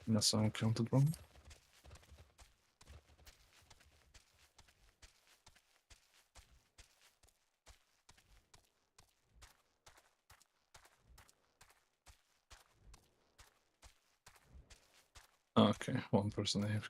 Unless I counted wrong. Okay, one person AFK.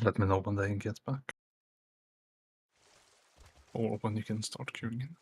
Let me know when they get back. Or when you can start queuing in.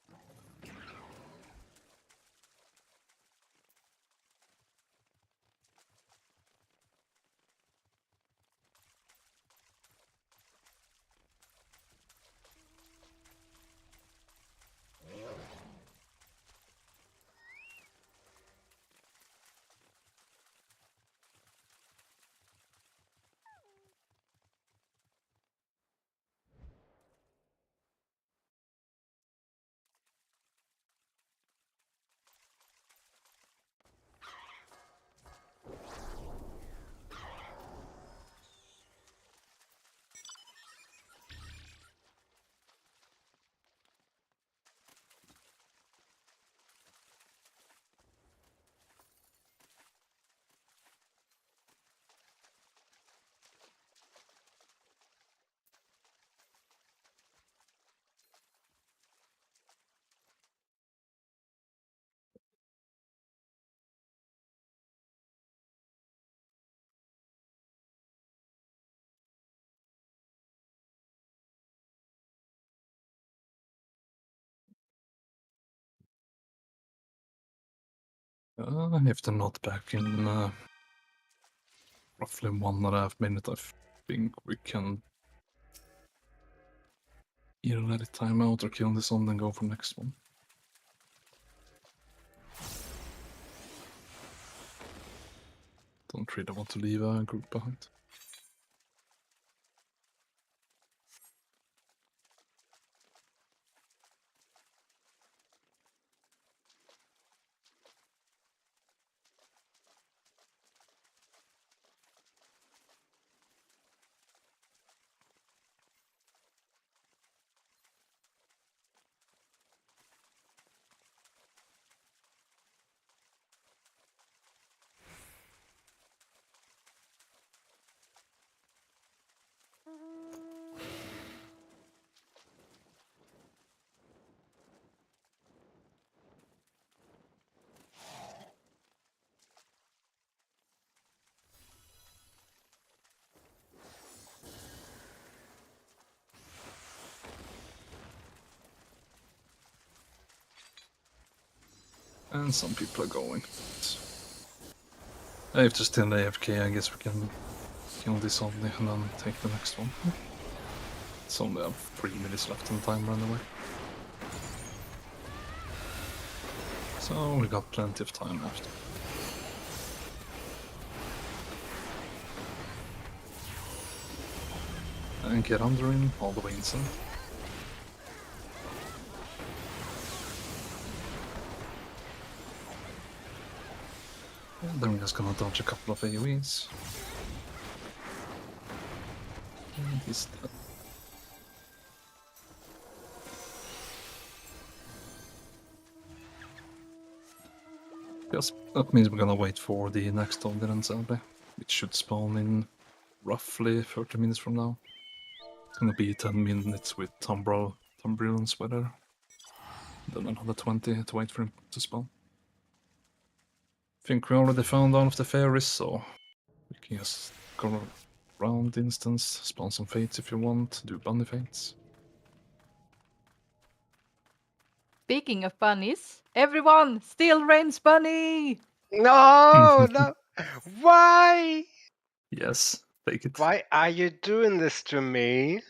If they're not back in roughly 1.5 minutes, I think we can either let it time out or kill this one and go for next one. Don't really want to leave a group behind. And some people are going. If they're still AFK, I guess we can kill this only and then take the next one. It's only 3 minutes left on the timer anyway. So we got plenty of time left. And get under him all the way inside. And then we're just gonna dodge a couple of AoEs. And he's dead. Yes, that means we're gonna wait for the next Audience Elbe, which should spawn in roughly 30 minutes from now. It's gonna be 10 minutes with Tumbril Sweater. Then another 20 to wait for him to spawn. I think we already found one of the fairies, so we can just go around the instance, spawn some fates if you want, do bunny fates. Speaking of bunnies, everyone, still Rain's bunny! No, no. Why? Yes, take it. Why are you doing this to me?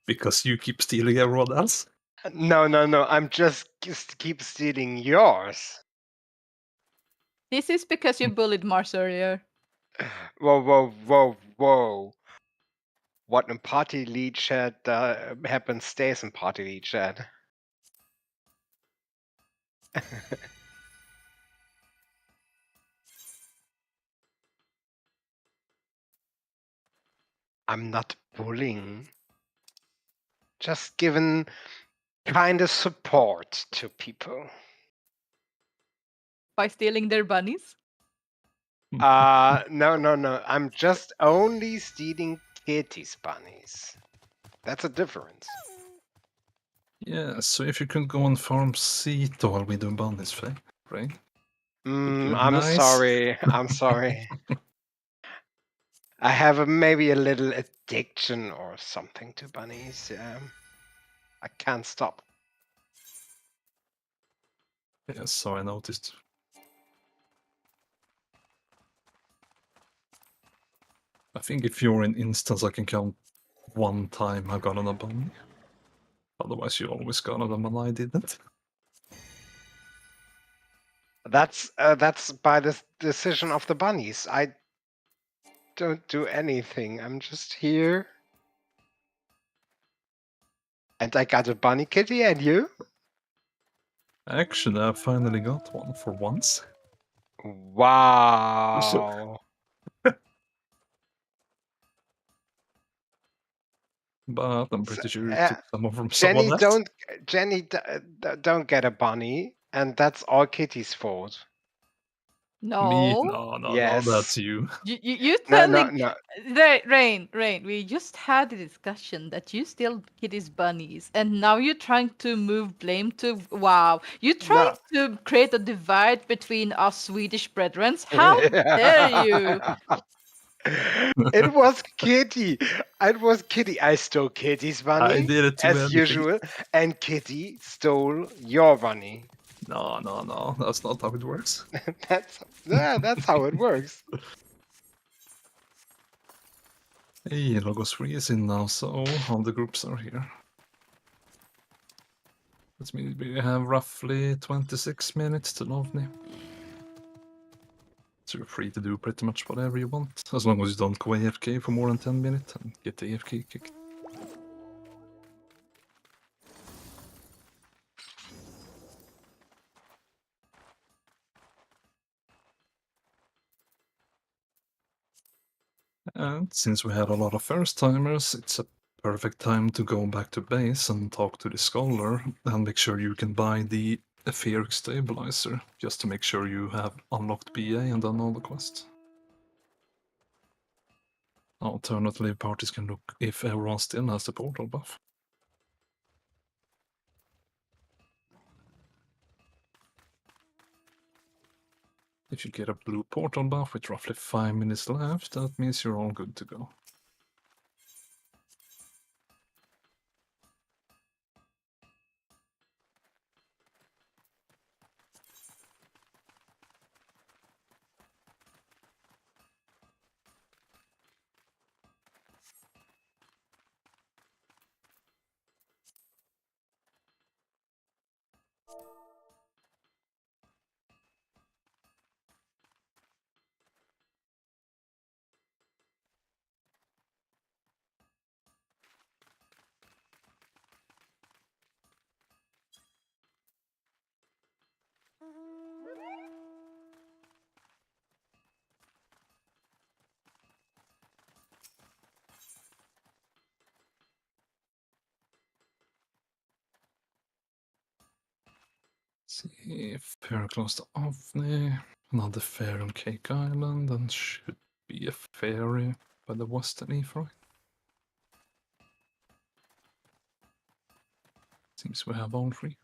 Because you keep stealing everyone else? No, no, no. I'm just keep stealing yours. This is because you bullied Mars earlier. Whoa, whoa, whoa, whoa. What in party lead chat happens stays in party lead chat. I'm not bullying. Just giving kind of support to people. By stealing their bunnies? No. I'm just only stealing Kitty's bunnies. That's a difference. Yeah, so if you could go and farm Sito while we do bunnies, Faye, right? Good, I'm nice. sorry. I'm sorry. I have maybe a little addiction or something to bunnies. I can't stop. Yes, so I noticed. I think if you're in instance, I can count one time I got on a bunny. Otherwise, you always got on them and I didn't. That's by the decision of the bunnies. I don't do anything. I'm just here. And I got a bunny kitty, and you? Actually, I finally got one for once. Wow. But I'm pretty sure you took some from someone Jenny, else. don't get a bunny, and that's all Kitty's fault. Me? No. No, Yes. that's you. You No, telling no. Rain, we just had a discussion that you steal Kitty's bunnies, and now you're trying to move blame to wow. You're trying to create a divide between us Swedish brethren. How dare you? It was Kitty. It was Kitty. I stole Kitty's bunny, I did it too, as anything. usual, and Kitty stole your bunny. No, that's not how it works. That's how it works. Hey, Logos 3 is in now, so all the groups are here. That means we have roughly 26 minutes to Lovni. So you're free to do pretty much whatever you want, as long as you don't go AFK for more than 10 minutes and get the AFK kicked. And since we had a lot of first timers, it's a perfect time to go back to base and talk to the scholar and make sure you can buy the etheric stabilizer, just to make sure you have unlocked BA and done all the quests. Alternatively, parties can look if everyone still has the portal buff. If you get a blue portal buff with roughly 5 minutes left, that means you're all good to go. See if Fair close to Ovni, another fair on Cake Island, and should be a ferry by the Western Ephraim. Seems we have all three.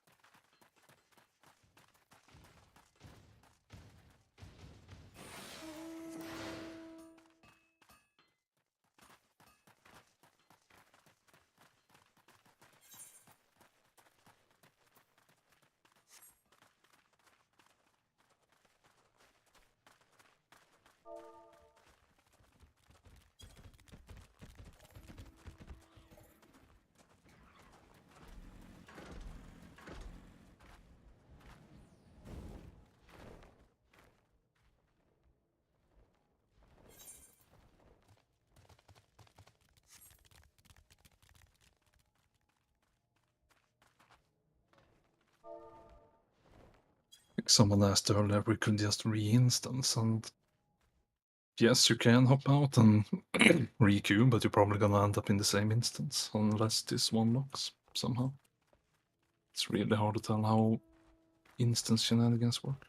Like someone asked earlier, we could just re-instance and yes, you can hop out and re-queue, but you're probably gonna end up in the same instance unless this one locks somehow. It's really hard to tell how instance shenanigans work.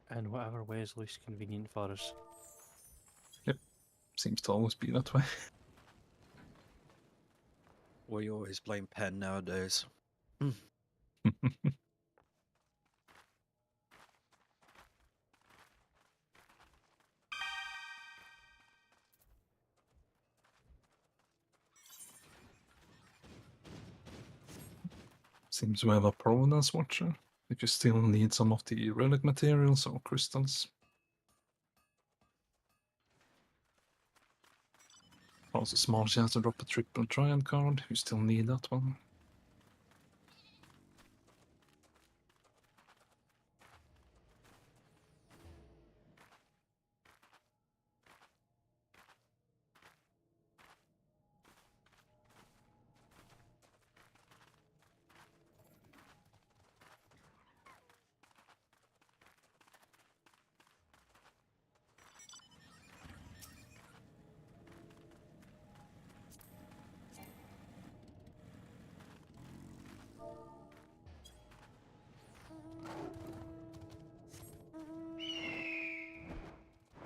And whatever way is least convenient for us. Seems to always be that way. We always blame Pen nowadays. Seems we have a provenance watcher. If you still need some of the relic materials or crystals. Also small chance to drop a triple triad card. You still need that one.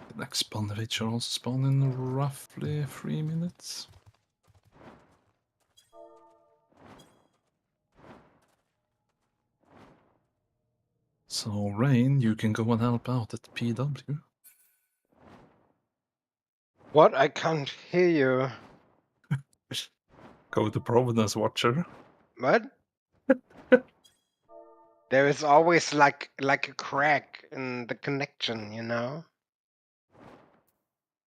The next spawn rate should also spawn in roughly 3 minutes. So, Rain, you can go and help out at PW. What? I can't hear you. Go to Providence Watcher. What? There is always like a crack in the connection, you know?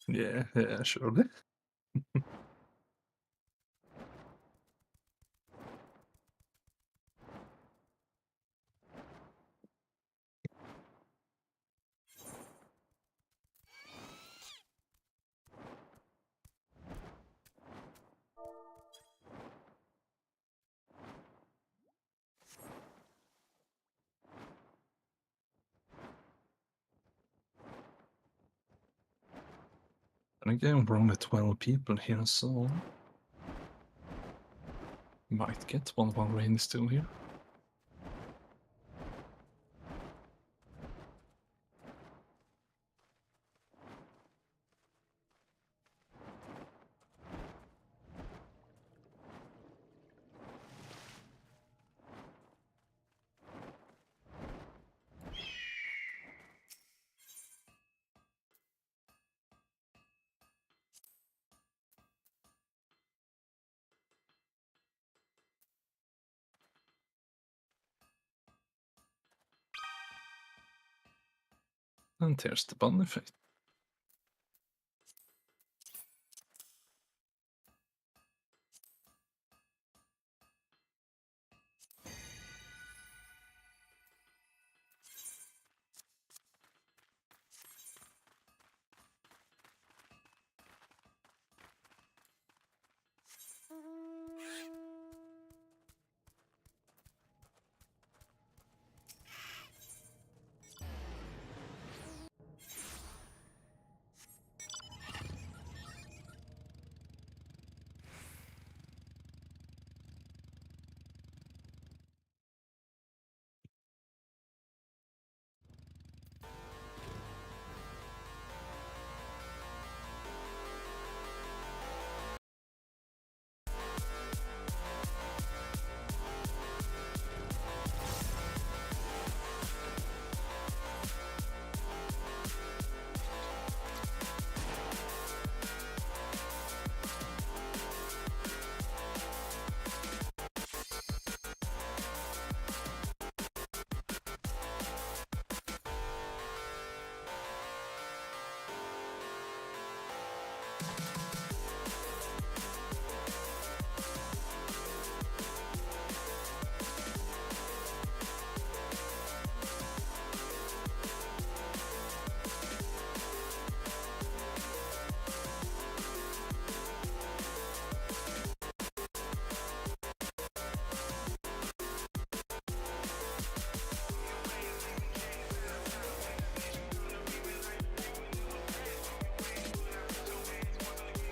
Yeah, surely. And again, we're only 12 people here, so might get one while Rain is still here. And there's the bunny effect.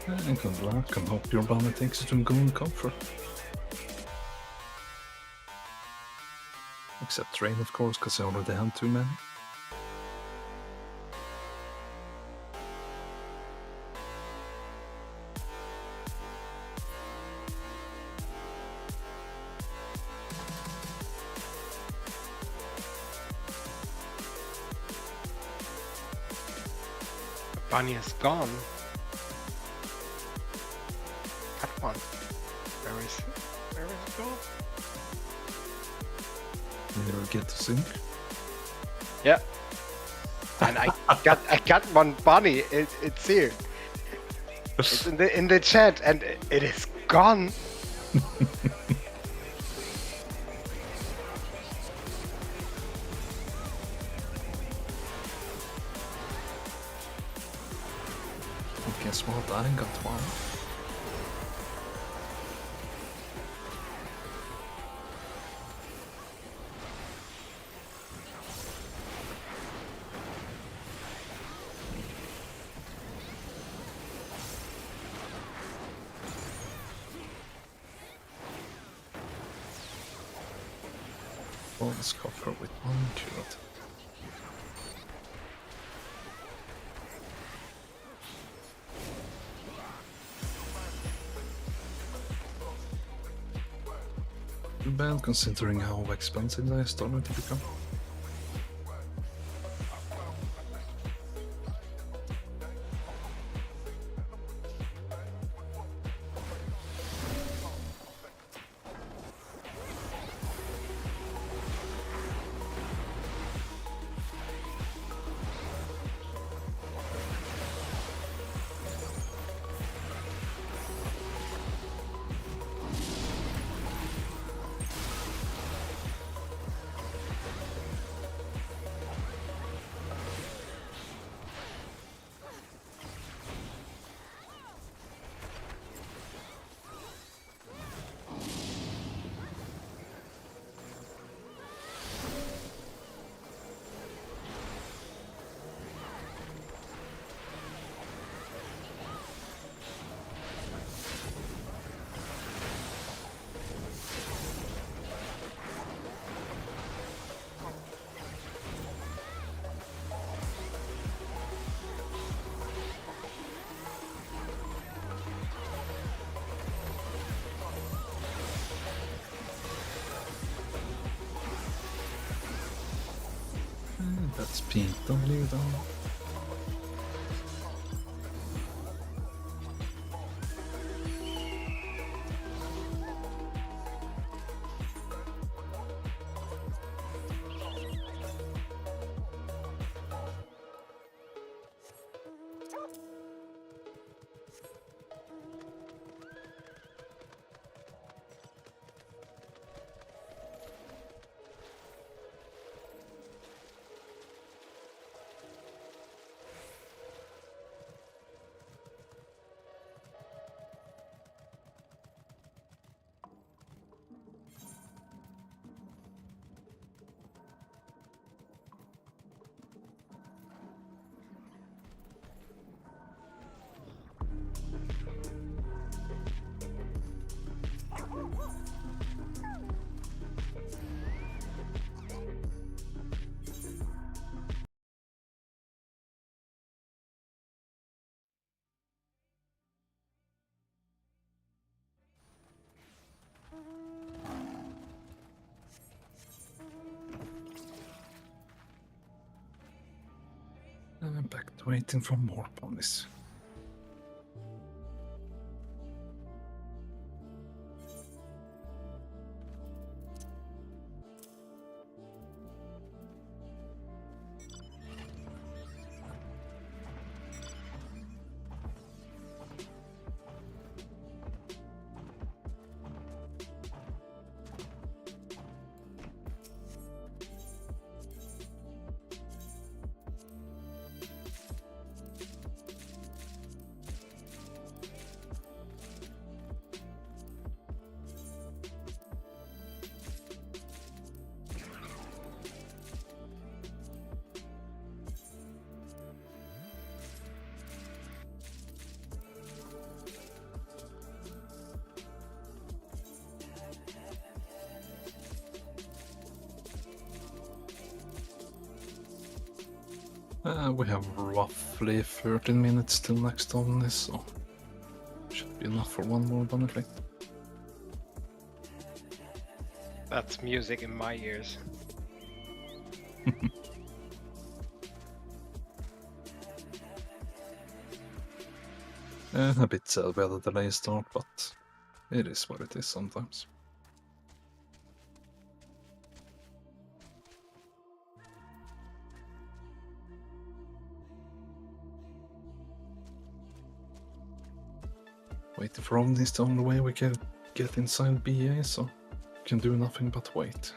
And good luck, and hope your bunny takes you to Goon Comfort. Except Rain, of course, because I already had too many. Bunny is gone. That one. Where is it? Where is it gone? Never get to sync. Yeah. And I got one bunny. It's here. It's in the chat, and it is gone. Guess what? I got one. Bronze copper with 1 carat. Too bad considering how expensive they started to become. That's PW though. I'm back to waiting for more ponies. We have roughly 13 minutes till next on this, so should be enough for one more bunny flick. That's music in my ears. A bit sad we had a delay start, but it is what it is sometimes. Waiting for Omni is the only way we can get inside BA, so can do nothing but wait.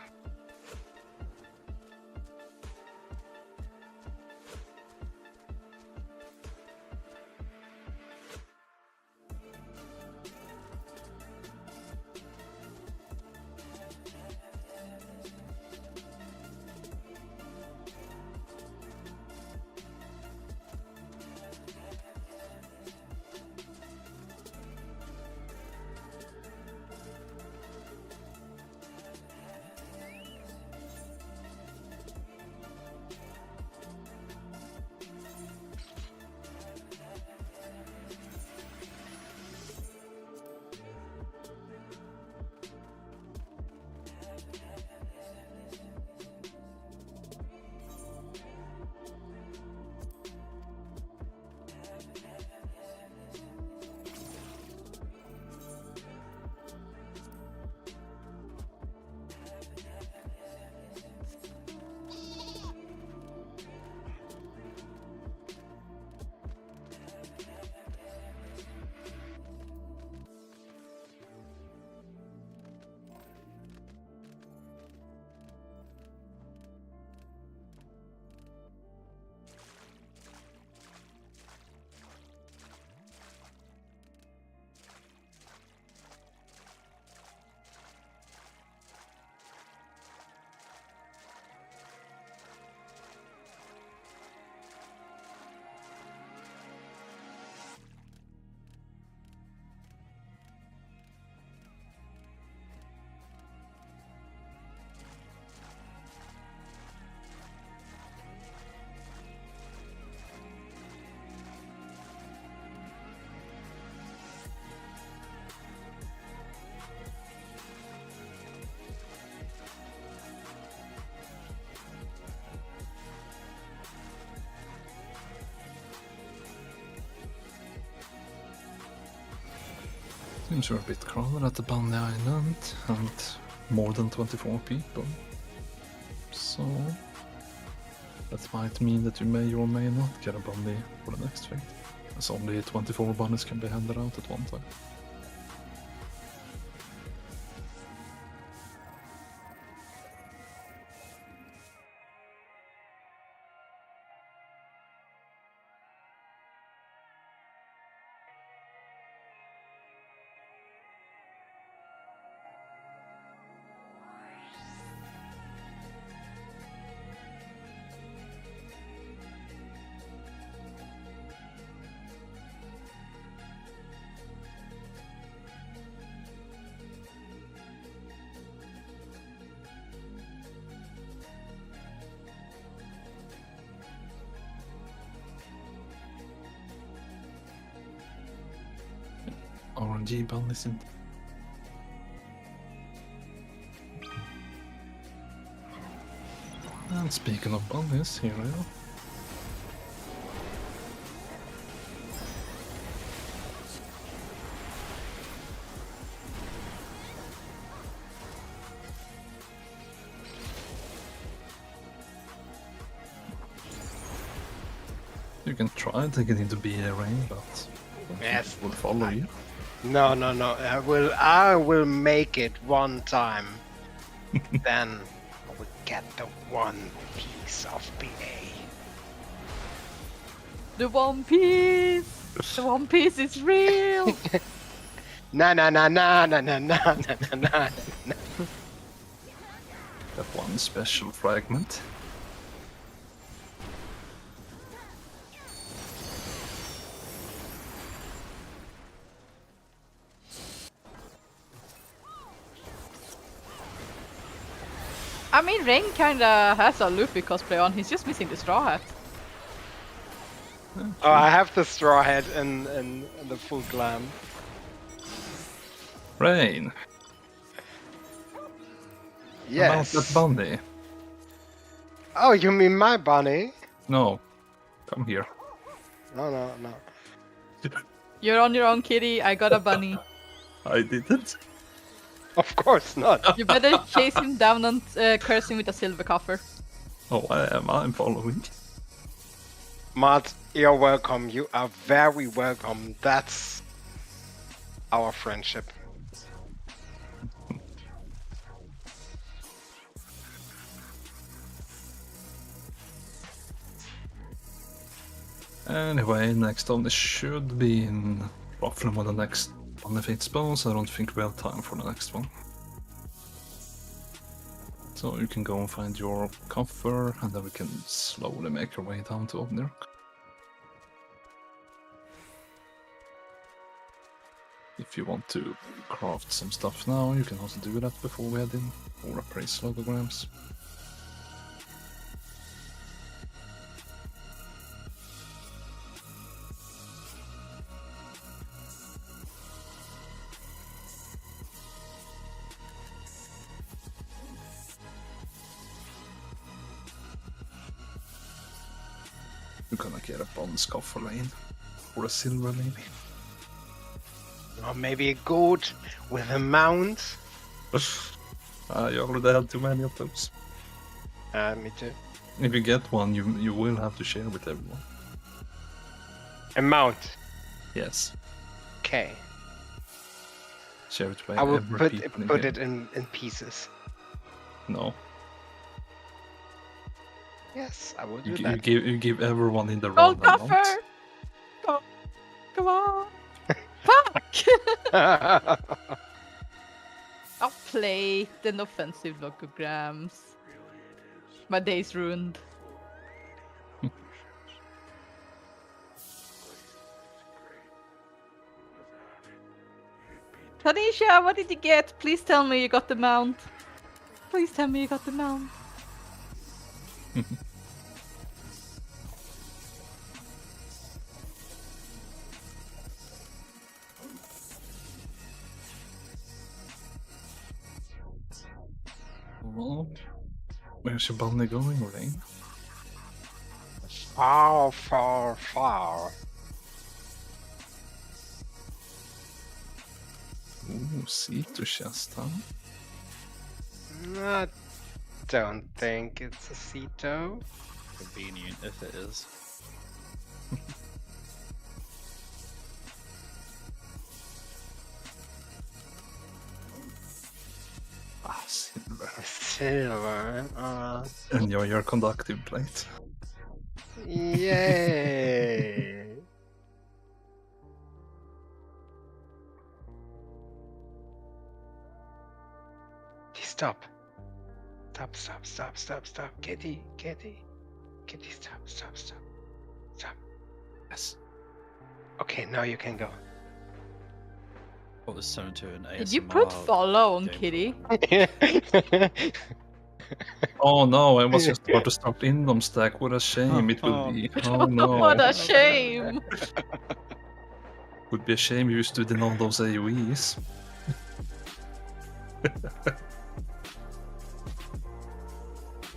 Seems we're a bit crowded at the Bunny Island, and more than 24 people. So that might mean that you may or may not get a bunny for the next fate, as only 24 bunnies can be handed out at one time. RNG bunnies in. And speaking of bunnies, here I am. You can try to get into BA range, but Yes. will follow you. No. I will make it one time. Then I will get the one piece of BA. The One Piece! The One Piece is real! Na. That one special fragment. I mean, Rain kinda has a Luffy cosplay on, he's just missing the straw hat. Oh, I have the straw hat and the full glam. Rain. About that Yes. bunny. Oh, you mean my bunny? No. Come here. No. You're on your own, kitty. I got a bunny. I didn't. Of course not. You better chase him down and curse him with a silver coffer. Oh, I am. I'm following. Matt, you're welcome. You are very welcome. That's our friendship. Anyway, next on this should be in roughly when the next Ffxiv Ba, so I don't think we have time for the next one. So you can go and find your coffer, and then we can slowly make our way down to Obnir. If you want to craft some stuff now, you can also do that before we head in, or appraise logograms. We're gonna get a bronze coffer lane, or a silver maybe. Or maybe a goat with a mount. You already had too many of those. Me too. If you get one, you will have to share with everyone. A mount. Yes, Okay. share it by I will every people in put game. it in pieces. No, Yes, I will do you give everyone in the Gold run amount. coffer! Come on! Fuck! that. I'll play the offensive logograms. My day's ruined. Tanisha, what did you get? Please tell me you got the mount. Please tell me you got the mount. Well, where's your bunny going, Rain? Far. Ooh, Ceto chest, huh? I don't think it's a Ceto. Convenient if it is. Ah, silver. Silver. Enjoy your conductive plate. Yay! Stop. Stop. Kitty, stop. Yes. Okay, now you can go. What was turned to an ASMR? Did you put follow on game Kitty? Oh no, I was just about to start Indom stack. What a shame it will be. Oh no. What a shame! Would be a shame if you stood in all those AoEs.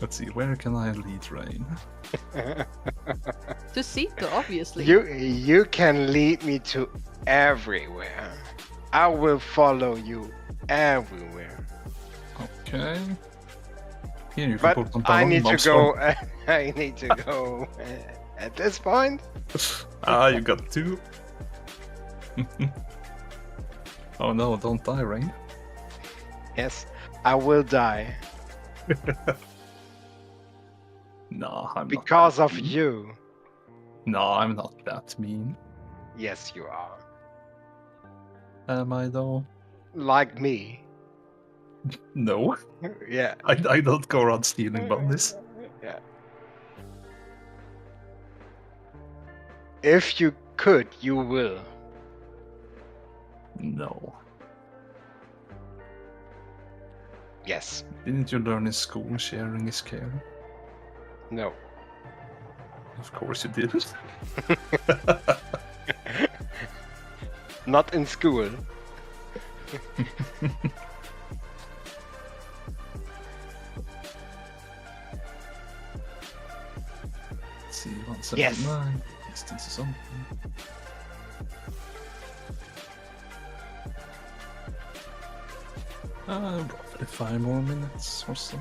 Let's see, where can I lead Rain? To Sito, obviously. You can lead me to everywhere. I will follow you everywhere. Okay. Here you can But put on I down, need to mom's go. I need to go at this point. Ah, you got two. Oh no, don't die, Rain. Yes, I will die No, I'm because not of that mean. you. No, I'm not that mean. Yes, you are. Am I though? Like me. No, Yeah. I don't go around stealing bunnies. Yeah. If you could, you will. No. Yes. Didn't you learn in school sharing is caring? No. Of course you did. Not in school. Let's see, 179. Distance is on. Roughly 5 more minutes or so.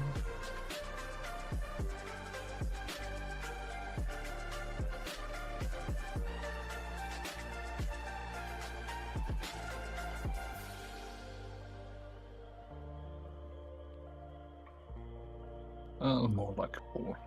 More like 4.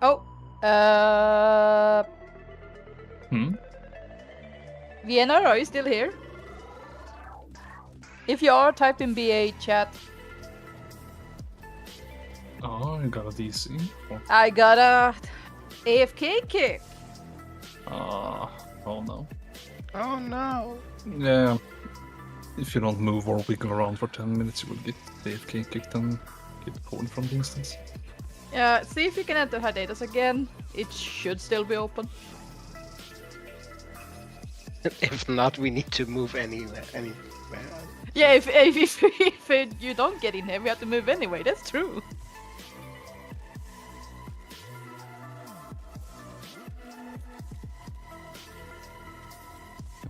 Oh, Hmm? Vienna, are you still here? If you are, type in BA chat. Oh, you got a DC? I got a AFK kick. Oh no. Oh no. Yeah. If you don't move or wiggle around for 10 minutes, you will get AFK kicked and get pulled from the instance. Yeah, see if you can enter her data again. It should still be open. If not, we need to move anywhere. Yeah, if you don't get in here, we have to move anyway. That's true.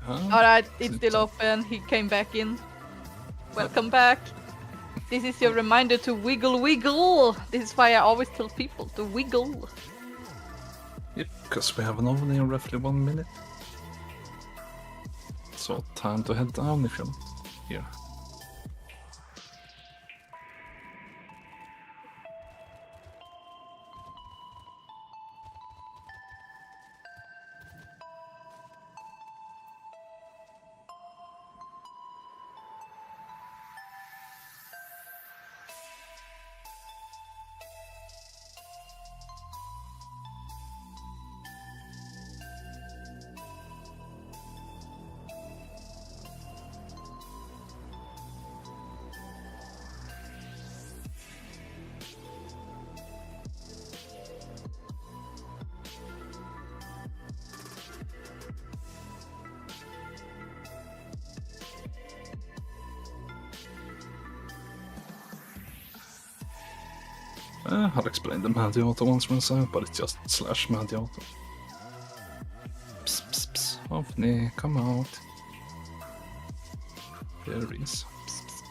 Alright, it's still open. He came back in. Welcome back. This is your reminder to wiggle, wiggle. This is why I always tell people to wiggle. Yep, because we have an oven in roughly 1 minute. So time to head down if you're not here. I'll explain the Mediator once myself, but it's just slash Mediator. Psst, psst, psst. Ovni, come out. There he is. Psst,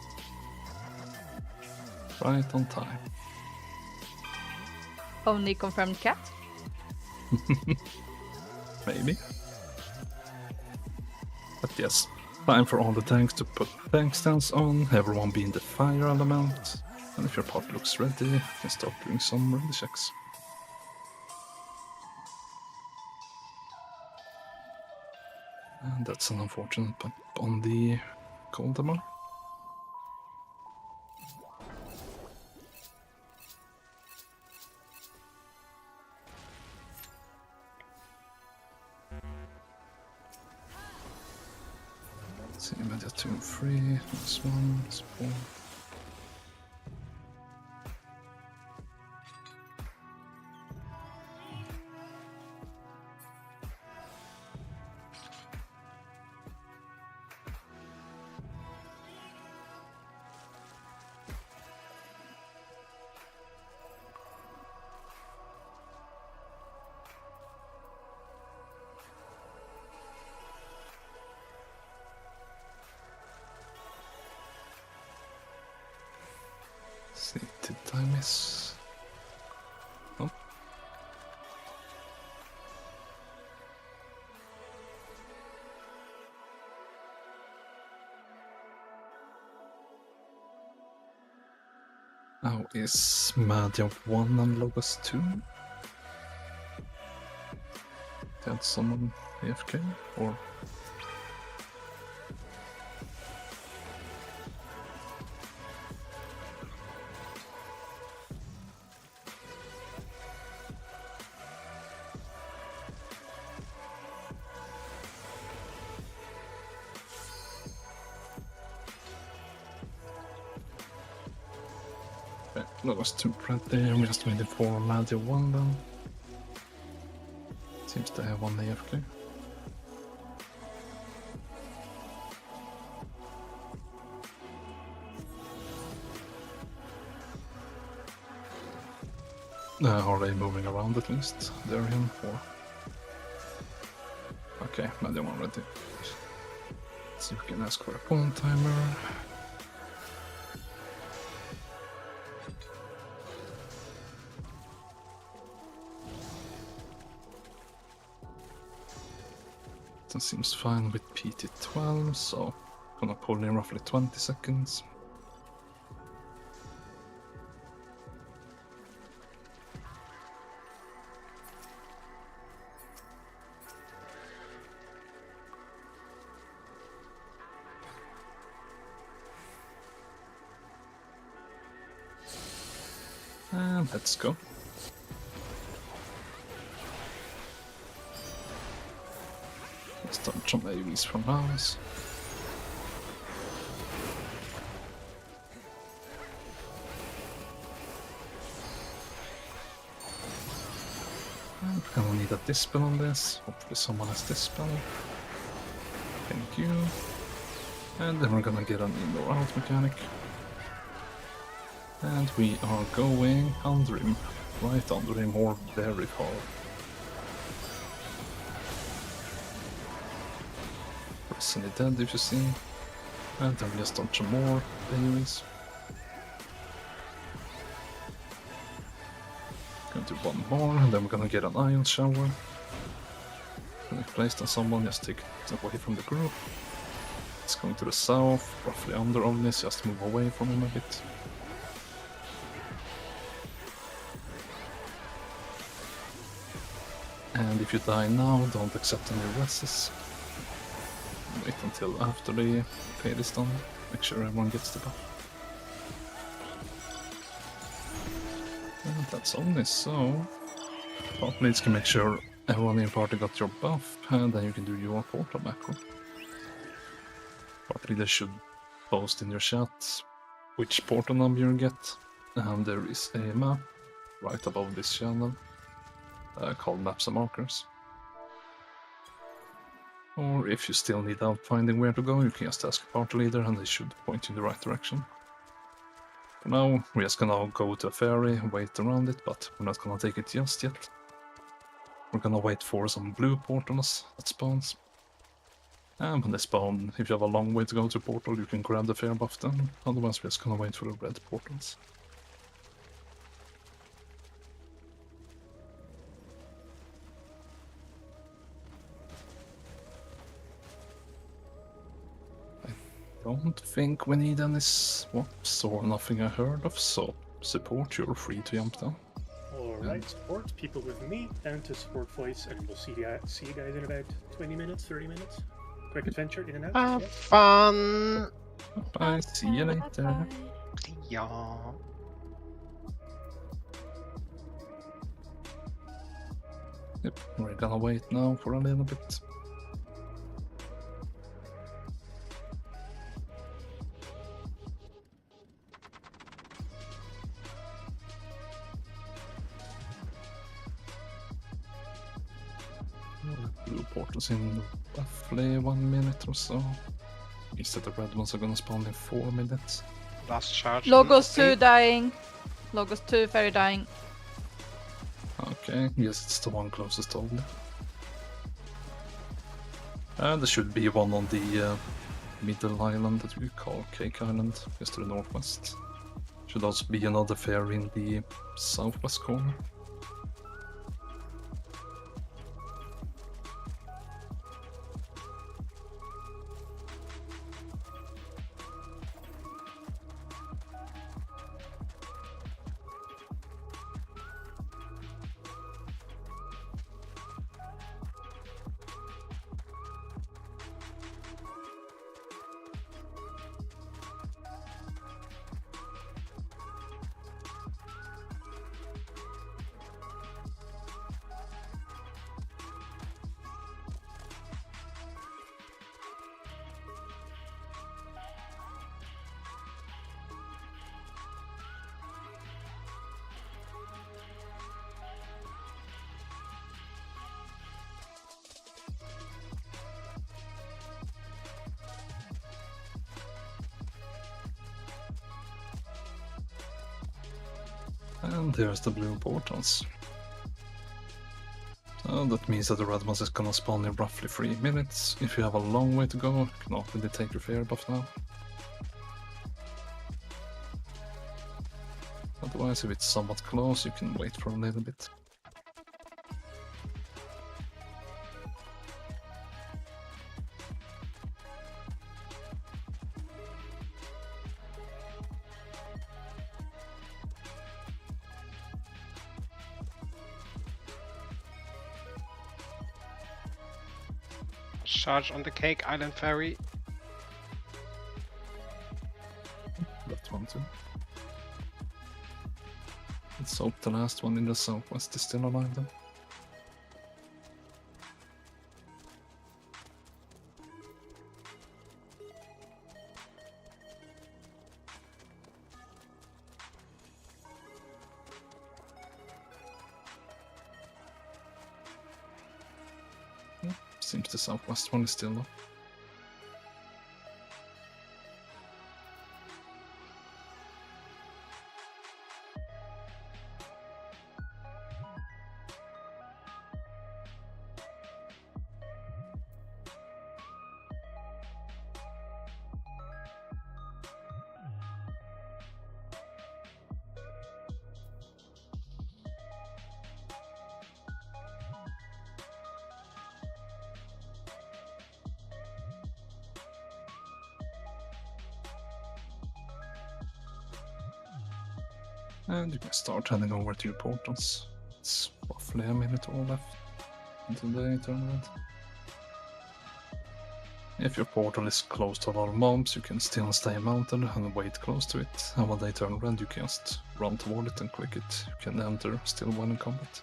psst. Right on time. Only confirmed cat. Maybe. But yes, time for all the tanks to put tank stands on, everyone be in the fire element. And if your part looks ready, you can start doing some ready checks. And that's an unfortunate bump on the Coldamar. Let's see, Media 2 and 3, this one, this 4. See, did I miss? Nope. is Madja 1 and Logos 2? Had someone AFK or? Okay, Logos 2 right there. I'm just waiting for Madja 1 then. Seems to have one AFK. Are they moving around at least? They're in or? Okay, Madja 1 ready. So you can ask for a point timer. That seems fine with PT12, so gonna pull in roughly 20 seconds. And let's go. Let's start some AVs from house. I'm gonna need a dispel on this. Hopefully someone has dispel. Thank you. And then we're gonna get an in or out mechanic. And we are going under him. Right under him or very far. Recently dead if you see. And then we just start some more AoEs. Gonna do one more and then we're gonna get an ion shower. When it's placed on someone, just take it away from the group. It's going to the south, roughly under Omnis, just move away from him a bit. And if you die now, don't accept any reses. Wait until after the fade is done. Make sure everyone gets the buff. And that's only so. Please can make sure everyone in your party got your buff, and then you can do your portal macro. But they should post in your chat which portal number you get. And there is a map right above this channel called Maps and Markers. Or if you still need help finding where to go, you can just ask a party leader and they should point you in the right direction. For now, we're just gonna go to a ferry, wait around it, but we're not gonna take it just yet. We're gonna wait for some blue portals that spawns. And when they spawn, if you have a long way to go to a portal, you can grab the fair buff then. Otherwise, we're just gonna wait for the red portals. I don't think we need any swaps or nothing I heard of, so support, you're free to jump down. Alright, support people with me and to support voice, and we'll see you guys in about 20 minutes, 30 minutes. Quick adventure in and out. Have yes. fun! Bye, see you later. Yeah. Yep, we're gonna wait now for a little bit. Blue portals in roughly 1 minute or so. Instead the red ones are gonna spawn in 4 minutes. Last charge. Logos 2 dying. Logos 2 fairy dying. Okay, yes, it's the one closest to Olde. And there should be one on the middle island that we call Cake Island, just to the northwest. Should also be another fair in the southwest corner. And there's the blue portals. So that means that the red ones is gonna spawn in roughly 3 minutes. If you have a long way to go, you can already take your fear buff now. Otherwise, if it's somewhat close, you can wait for a little bit. Charge on the Cake Island Ferry. That one too. Let's hope the last one in the southwest is still alive then. Seems the southwest one is still up. And you can start heading over to your portals. It's roughly a minute or left until the tournament. If your portal is close to a lot of mobs, you can still stay mounted and wait close to it. And when they turn red, you can just run toward it and click it. You can enter still when in combat.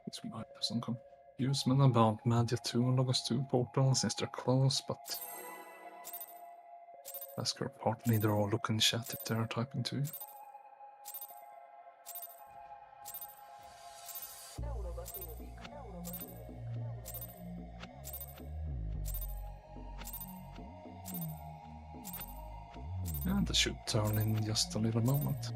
This might have some confusement about Madia 2 and Logos 2 portals since they're close, but ask your part leader or look in chat if they're typing to you. And it should turn in just a little moment.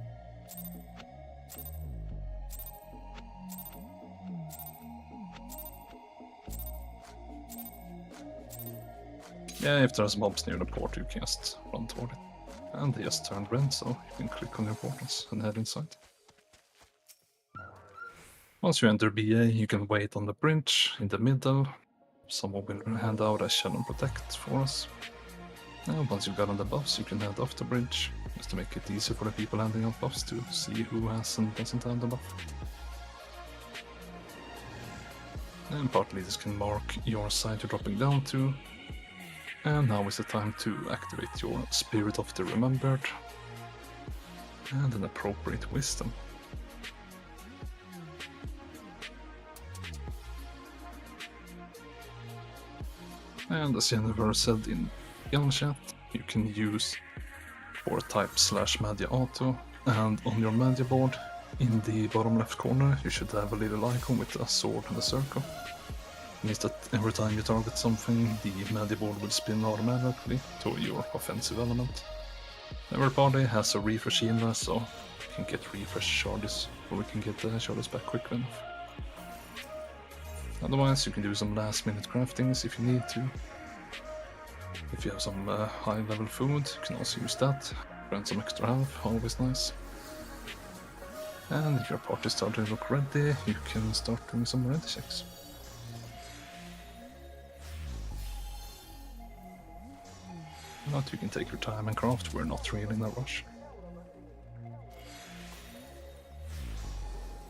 Yeah, if there's mobs near the port, you can just run toward it. And they just turned red, so you can click on your portals and head inside. Once you enter BA, you can wait on the bridge in the middle. Someone will hand out a Shadow Protect for us. And once you've gotten the buffs, you can head off the bridge, just to make it easier for the people handing out buffs to see who has and doesn't have the buff. And part leaders can mark your side you're dropping down to. And now is the time to activate your Spirit of the Remembered and an appropriate wisdom. And as Jennifer said in Young Chat, you can use or type /Madia Auto, and on your Madia board in the bottom left corner you should have a little icon with a sword and a circle. It means that every time you target something, the Madia board will spin automatically to your offensive element. Every party has a refresh healer, so you can get refresh charges, or we can get the charges back quickly enough. Otherwise, you can do some last minute craftings if you need to. If you have some high level food, you can also use that. Grant some extra health, always nice. And if your party starting to look ready, you can start doing some ready checks. But you can take your time and craft, we're not really in a rush.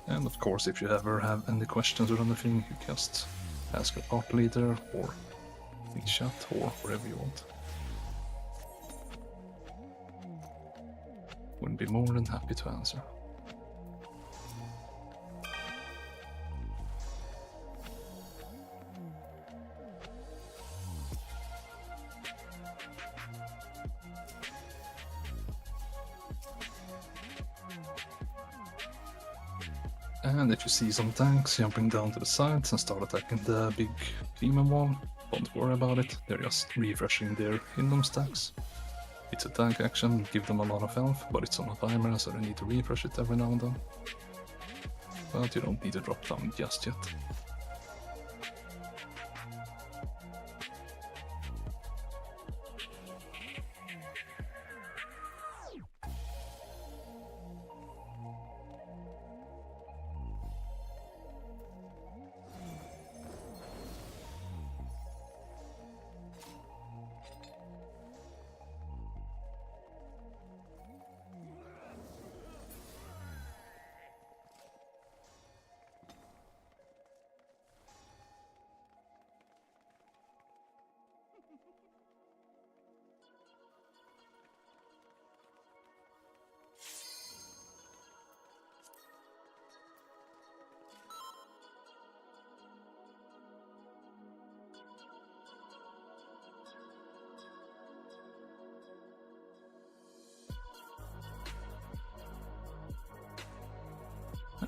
And of course, if you ever have any questions or anything, you can just ask your party leader or in chat or wherever you want. Would be more than happy to answer. And if you see some tanks jumping down to the sides and start attacking the big demon wall, don't worry about it, they're just refreshing their Hindom stacks. It's a tank action, give them a lot of health, but it's on a timer, so they need to refresh it every now and then. But you don't need to drop down just yet.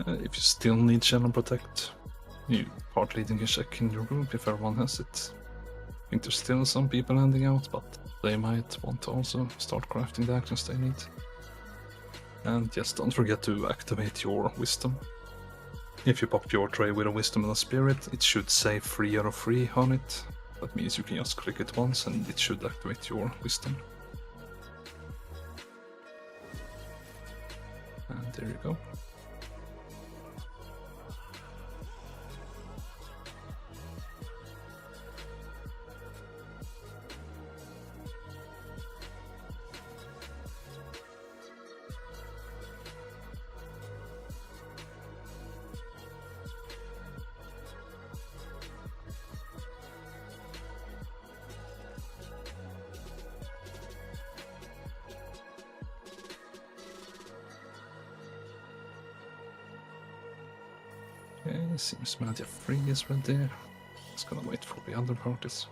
If you still need Shell and Protect, you part leading can check in your group if everyone has it. I think there's still some people handing out, but they might want to also start crafting the actions they need. And yes, don't forget to activate your Wisdom. If you pop your tray with a Wisdom and a Spirit, it should say 3 out of 3 on it. That means you can just click it once and it should activate your Wisdom. And there you go. Okay, seems Media 3 is ready. Just gonna wait for the other parties.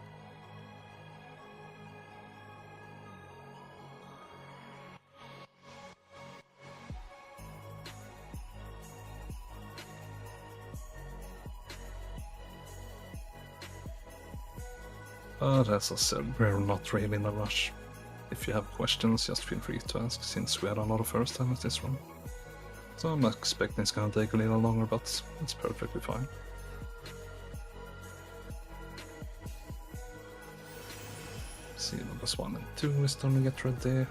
But as I said, we're not really in a rush. If you have questions, just feel free to ask, since we had a lot of first timers this run. So I'm expecting it's gonna take a little longer, but it's perfectly fine. See, numbers 1 and 2 is starting to get ready.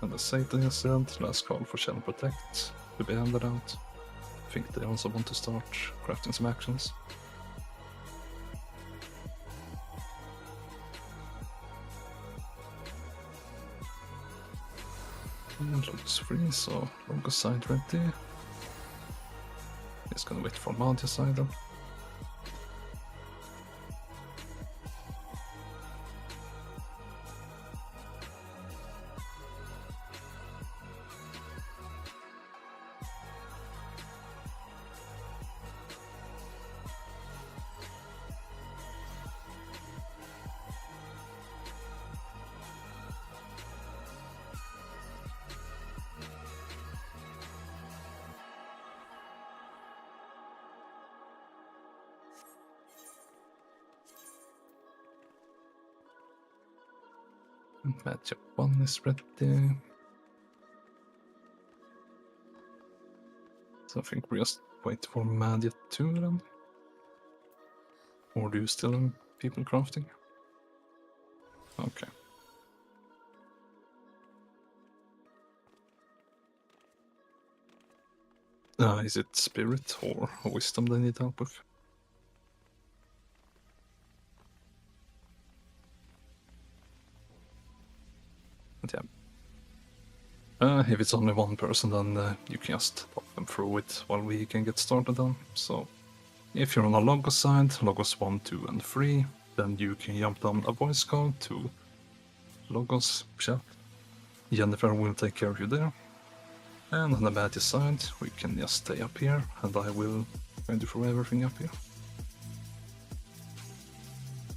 And as Satan just said, last call for Shell Protect to be handed out. I think they also want to start crafting some actions. And looks free, so Logos side ready. Just gonna wait for Madhya side then. Matchup 1 is ready. So I think we just wait for Madhya 2 then. Or do you still have people crafting? Okay. Is it Spirit or Wisdom they need help with? But yeah. If it's only one person, then you can just pop them through it while we can get started on. So if you're on a Logos side, Logos 1, 2, and 3, then you can jump down a voice call to Logos chat. Jennifer will take care of you there. And on the Madhya side, we can just stay up here, and I will guide you through everything up here.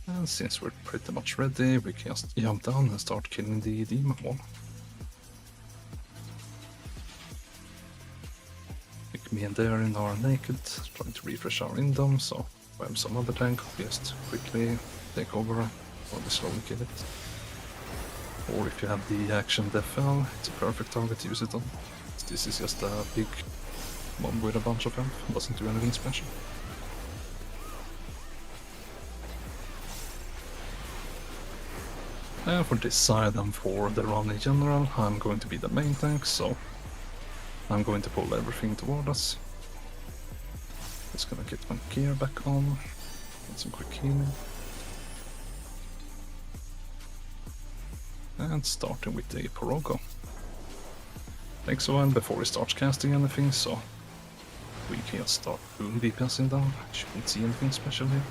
And since we're pretty much ready, we can just jump down and start killing the demon wall. like me and Darren are naked, trying to refresh our indom, so if I have some other tank, we just quickly take over or we slowly kill it. Or if you have the action defl, it's a perfect target to use it on. This is just a big mob with a bunch of health, doesn't do anything special. And for this side and for the run in general, I'm going to be the main tank, so I'm going to pull everything toward us. Just gonna get my gear back on, get some quick healing. And starting with the Porogo. Takes a while before he starts casting anything, so we can just start boom DPSing down. Shouldn't see anything special here.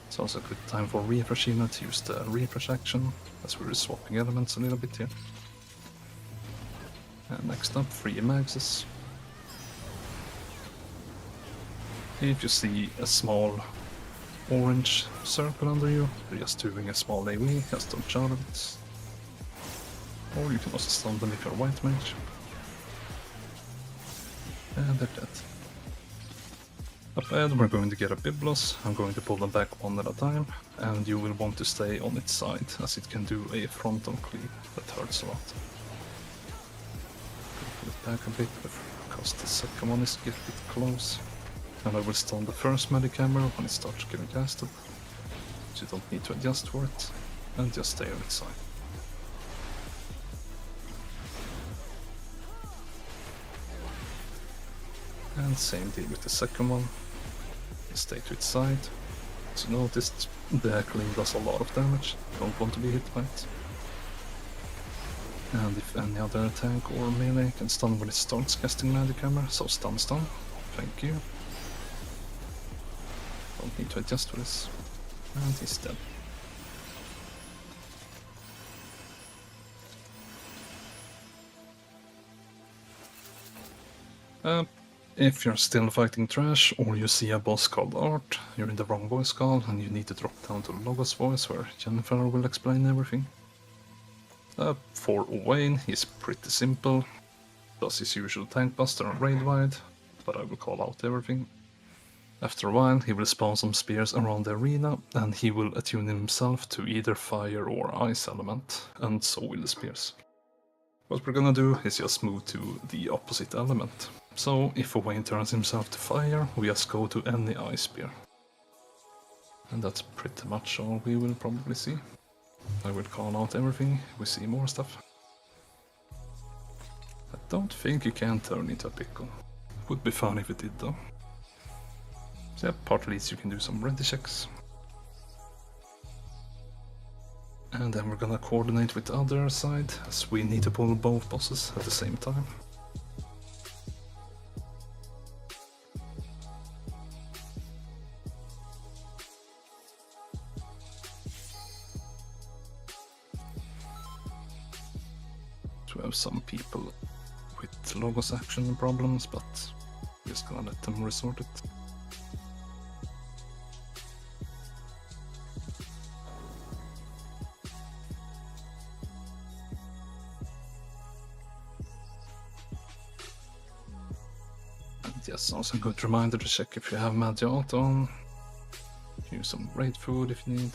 It's also a good time for refresh unit to use the refresh action, as we're swapping elements a little bit here. And next up, 3 Maxes. If you see a small orange circle under you, you're just doing a small AoE, just don't charge it. Or you can also stun them if you're a white mage. And they're dead. Up ahead we're going to get a Biblos, I'm going to pull them back one at a time, and you will want to stay on its side, as it can do a frontal cleave that hurts a lot. Pull it back a bit because the second one is getting a bit close. And I will stun the first medic hammer when it starts getting casted, so you don't need to adjust for it, and just stay on its side. And same deal with the second one, stay to its side. As you noticed, the cleave does a lot of damage, don't want to be hit by it. And if any other tank or melee can stun when it starts casting medic hammer, so stun, thank you. Don't need to adjust for this. And he's dead. If you're still fighting trash, or you see a boss called Art, you're in the wrong voice call, and you need to drop down to Logos voice, where Jennifer will explain everything. For Owain, he's pretty simple. Does his usual tank buster and raid wide, but I will call out everything. After a while, he will spawn some spears around the arena, and he will attune himself to either fire or ice element, and so will the spears. What we're gonna do is just move to the opposite element. So, if Owain turns himself to fire, we just go to any ice spear. And that's pretty much all we will probably see. I will call out everything if we see more stuff. I don't think you can turn into a pickle. Would be fun if it did though. So yeah, part least you can do some ready checks. And then we're gonna coordinate with the other side, as we need to pull both bosses at the same time. So we have some people with Logos action problems, but we're just gonna let them resort it. Yes, also a good reminder to check if you have Magiat on. Use some raid food if you need.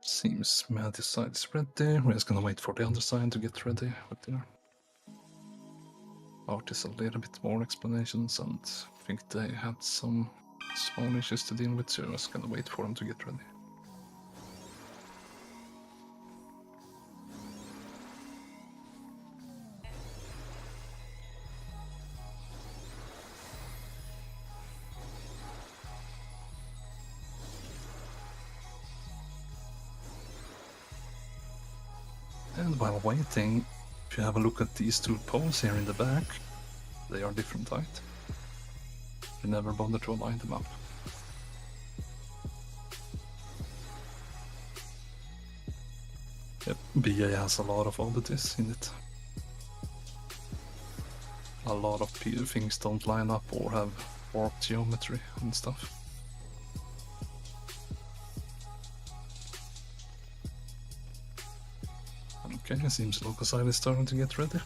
Seems Magi's side is ready. We're just gonna wait for the other side to get ready with their Art is a little bit more explanations, and I think they had some small issues to deal with, so I was gonna wait for them to get ready. And while waiting, if you have a look at these two poles here in the back, they are different height. You never bother to align them up. Yep, BA has a lot of oddities in it. a lot of things don't line up or have warped geometry and stuff. Okay, it seems local side is starting to get ready.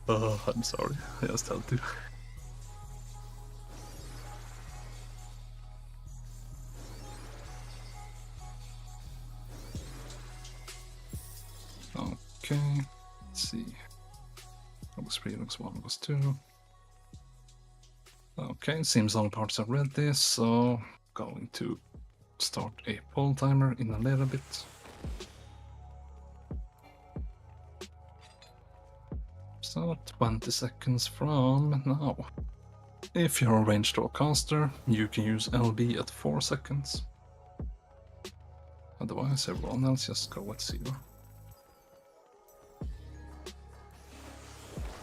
Oh, I'm sorry, I just had to. Okay, let's see. Logos 3, Logos 1, Logos 2. Okay, it seems all parts are ready, so going to start a poll timer in a little bit. So 20 seconds from now. If you're a ranged or caster, you can use LB at 4 seconds. Otherwise, everyone else just go at 0.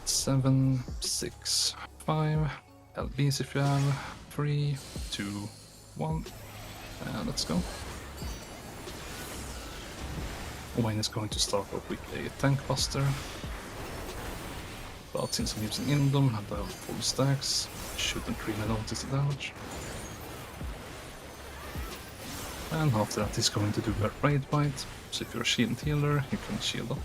7, 6, 5. LBs if you have. 3, 2, 1. And let's go. Wayne is going to start off with a tank buster. But since I'm using Indom and I have full stacks, shouldn't really notice the damage. And after that he's going to do a raid bite, so if you're a shield healer, you can shield up.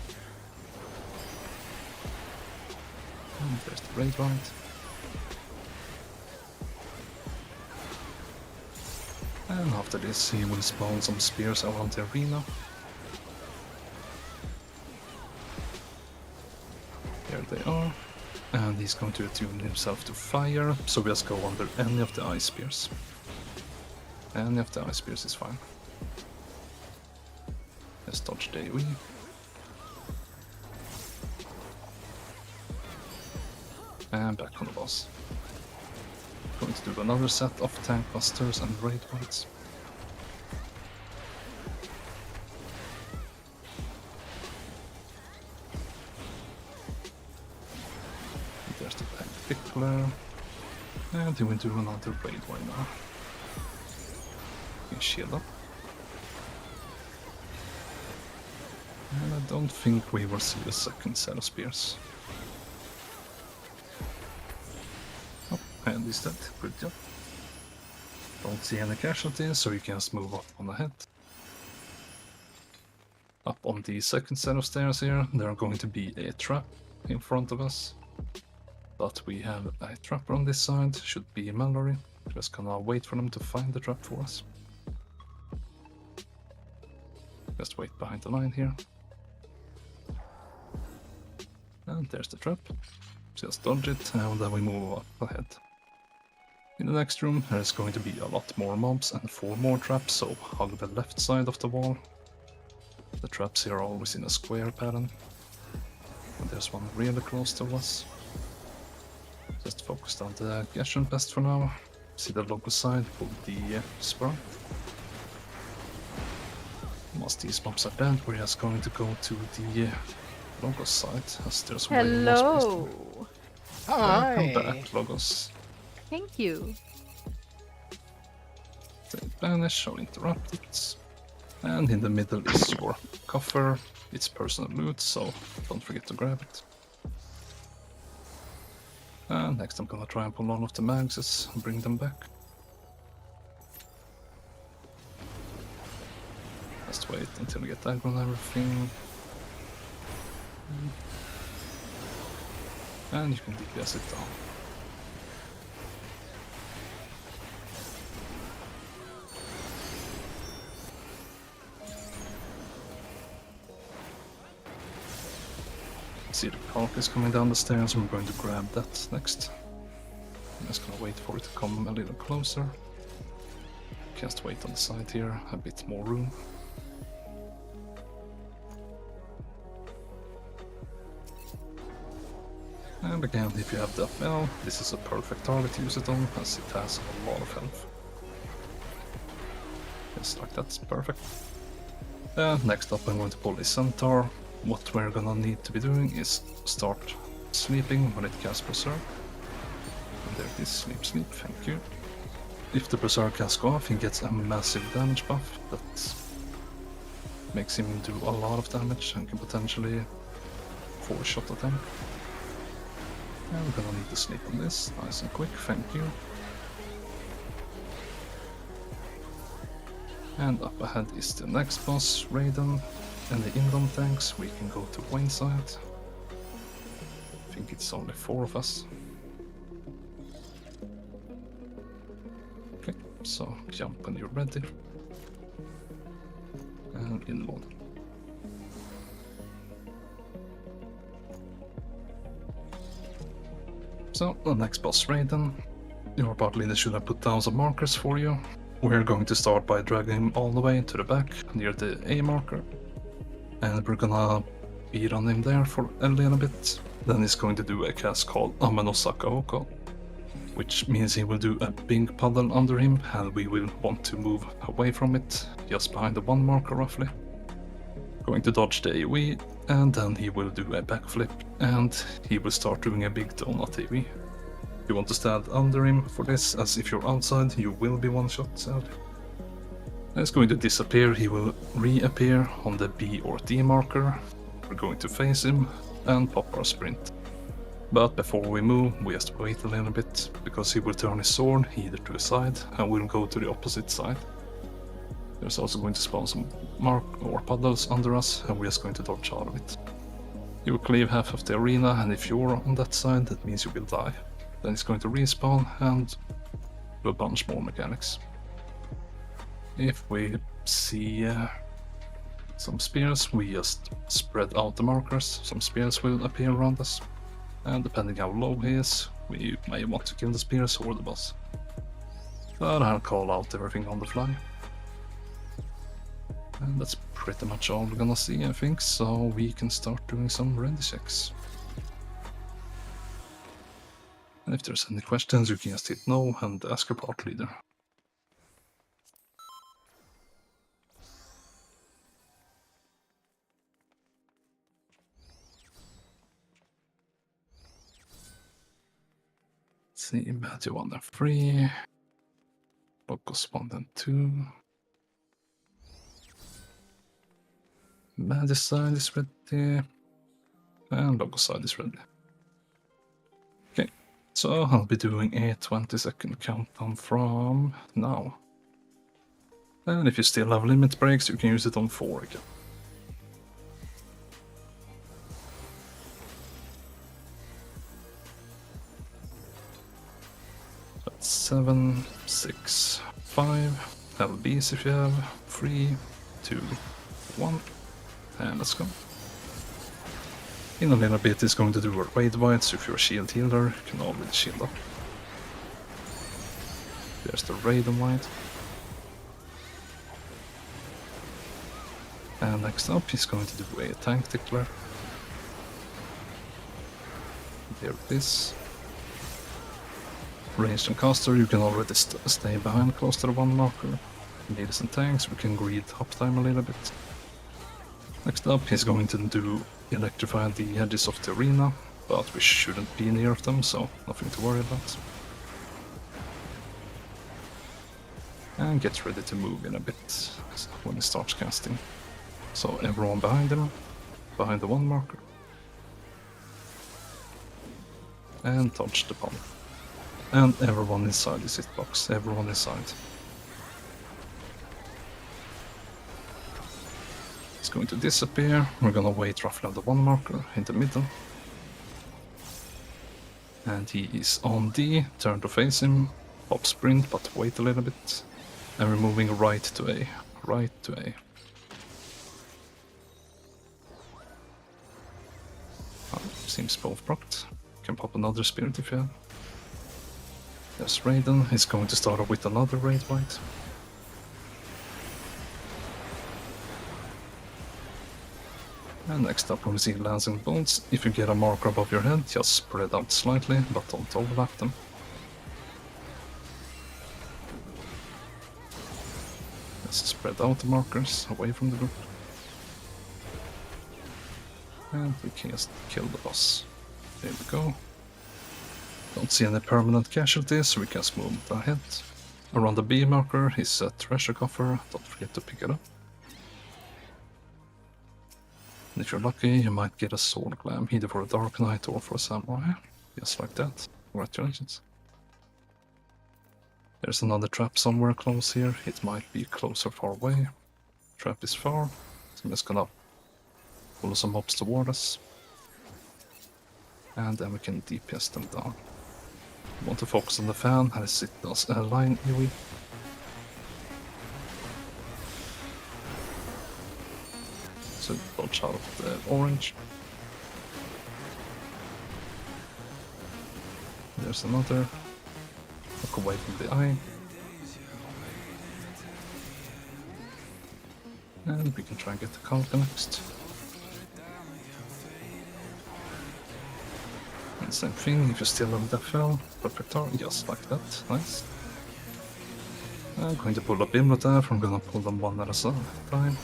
And there's the raid bite. And after this he will spawn some spears around the arena. There they are. And he's going to attune himself to fire, so we just go under any of the ice spears. Any of the ice spears is fine. Let's dodge the AoE. And back on the boss. Going to do another set of tank busters and raid bites. There's the tank pickler. And he will do another raid right now. You can shield up. And I don't think we will see the second set of spears. Oh, and he's dead. Good job. Don't see any casualties, so you can just move up on ahead. Up on the second set of stairs here, there are going to be a trap in front of us. But we have a trapper on this side, should be Mallory. Just gonna wait for them to find the trap for us. Just wait behind the line here. And there's the trap. Just dodge it, and then we move up ahead. In the next room, there's going to be a lot more mobs and 4 more traps, so hug the left side of the wall. The traps here are always in a square pattern. And there's one really close to us. Just focused on the Geshen best for now. See the local side, pull the Sprite. Once these mobs are dead, we're just going to go to the Logos side, as there's way more space. Hello. Hi! Welcome back, Logos. Thank you. They banish or interrupt it. And in the middle is your coffer. It's personal loot, so don't forget to grab it. And next I'm gonna try and pull all of the mags and bring them back. Just wait until we get aggro and everything. And you can DPS it down. See the carcass coming down the stairs, and we're going to grab that next. I'm just gonna wait for it to come a little closer. Just wait on the side here, a bit more room. And again, if you have the FL, this is a perfect target to use it on, as it has a lot of health. Just like that's perfect. Next up I'm going to pull a Centaur. What we're gonna need to be doing is start sleeping when it casts Berserk. And there it is, sleep, sleep, thank you. If the Berserk casts go off, he gets a massive damage buff that makes him do a lot of damage and can potentially 4-shot attack. And we're gonna need to sleep on this, nice and quick, thank you. And up ahead is the next boss, Raiden, and the Indom tanks. We can go to Wayne's side. I think it's only 4 of us. Okay, so jump when you're ready. And in one. So, the next boss, Raiden. Your part leader should have put down some markers for you. We're going to start by dragging him all the way to the back, near the A marker. And we're gonna beat on him there for a little bit. Then he's going to do a cast called Amanosaka Oko, which means he will do a big puddle under him, and we will want to move away from it, just behind the 1 marker roughly. Going to dodge the AoE, and then he will do a backflip, and he will start doing a big donut AoE. You want to stand under him for this, as if you're outside, you will be one-shot, sadly. He's going to disappear, he will reappear on the B or D marker. We're going to face him and pop our sprint. But before we move, we have to wait a little bit, because he will turn his sword either to the side, and we'll go to the opposite side. There's also going to spawn some mark or puddles under us, and we're just going to dodge out of it. You will cleave half of the arena, and if you're on that side, that means you will die. Then it's going to respawn and do a bunch more mechanics. If we see some spears, we just spread out the markers. Some spears will appear around us, and depending how low he is, we may want to kill the spears or the boss. But I'll call out everything on the fly. And that's pretty much all we're gonna see, I think, so we can start doing some ready checks. And if there's any questions, you can just hit no and ask your part leader. Let's see, Badger 1 and 3. Locus 1 and 2. Badger side is ready. And Locus side is ready. Okay, so I'll be doing a 20-second countdown from now. And if you still have limit breaks, you can use it on 4 again. That's 7, 6, 5. LBs if you have. 3, 2, 1. And let's go. In a little bit it's going to do a raid white, so if you're a shield healer, you can already shield up. There's the raid white. And next up he's going to do a tank tickler. There it is. Ranged and caster, you can already stay behind close to the 1 marker. Needles and tanks, we can greed uptime a little bit. Next up he's going to do electrify the edges of the arena, but we shouldn't be near them, so nothing to worry about. And get ready to move in a bit when he starts casting. So everyone behind him, behind the 1 marker. And touch the bomb. And everyone inside his hitbox, everyone inside. It's going to disappear. We're gonna wait roughly on the 1 marker in the middle. And he is on D, turn to face him, pop sprint, but wait a little bit. And we're moving right to A, right to A. Seems both procced. Can pop another spirit if you have. There's Raiden, he's going to start off with another raid white. And next up we see Lancing Bolts. If you get a marker above your head, just spread out slightly, but don't overlap them. Let's spread out the markers away from the group. And we can just kill the boss. There we go. Don't see any permanent casualties, so we can move ahead. Around the B marker is a treasure coffer, don't forget to pick it up. And if you're lucky, you might get a sword glam, either for a Dark Knight or for a Samurai. Just like that. Congratulations. There's another trap somewhere close here. It might be close or far away. Trap is far, so I'm just gonna pull some mobs toward us. And then we can DPS them down. We want to focus on the fan as it does a line AoE. So dodge out of the orange. There's another. Look away from the eye. And we can try and get the counter next. And same thing, if you still have the fell, perfect target, just like that, nice. I'm going to pull up Imlotaf, I'm gonna pull them one at a time.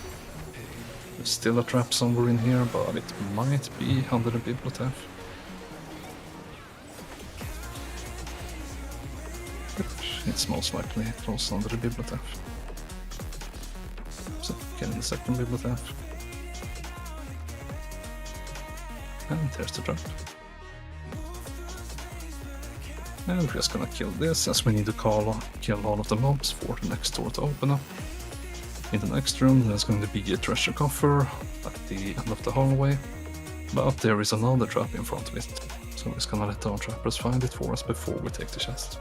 There's still a trap somewhere in here, but it might be under the Bibliotaph. It's most likely close under the Bibliotaph. So, get in the second Bibliotaph. And there's the trap. And we're just gonna kill this, as we need to kill all of the mobs for the next door to open up. In the next room there's going to be a treasure coffer at the end of the hallway, but there is another trap in front of it, so we're just gonna let our trappers find it for us before we take the chest.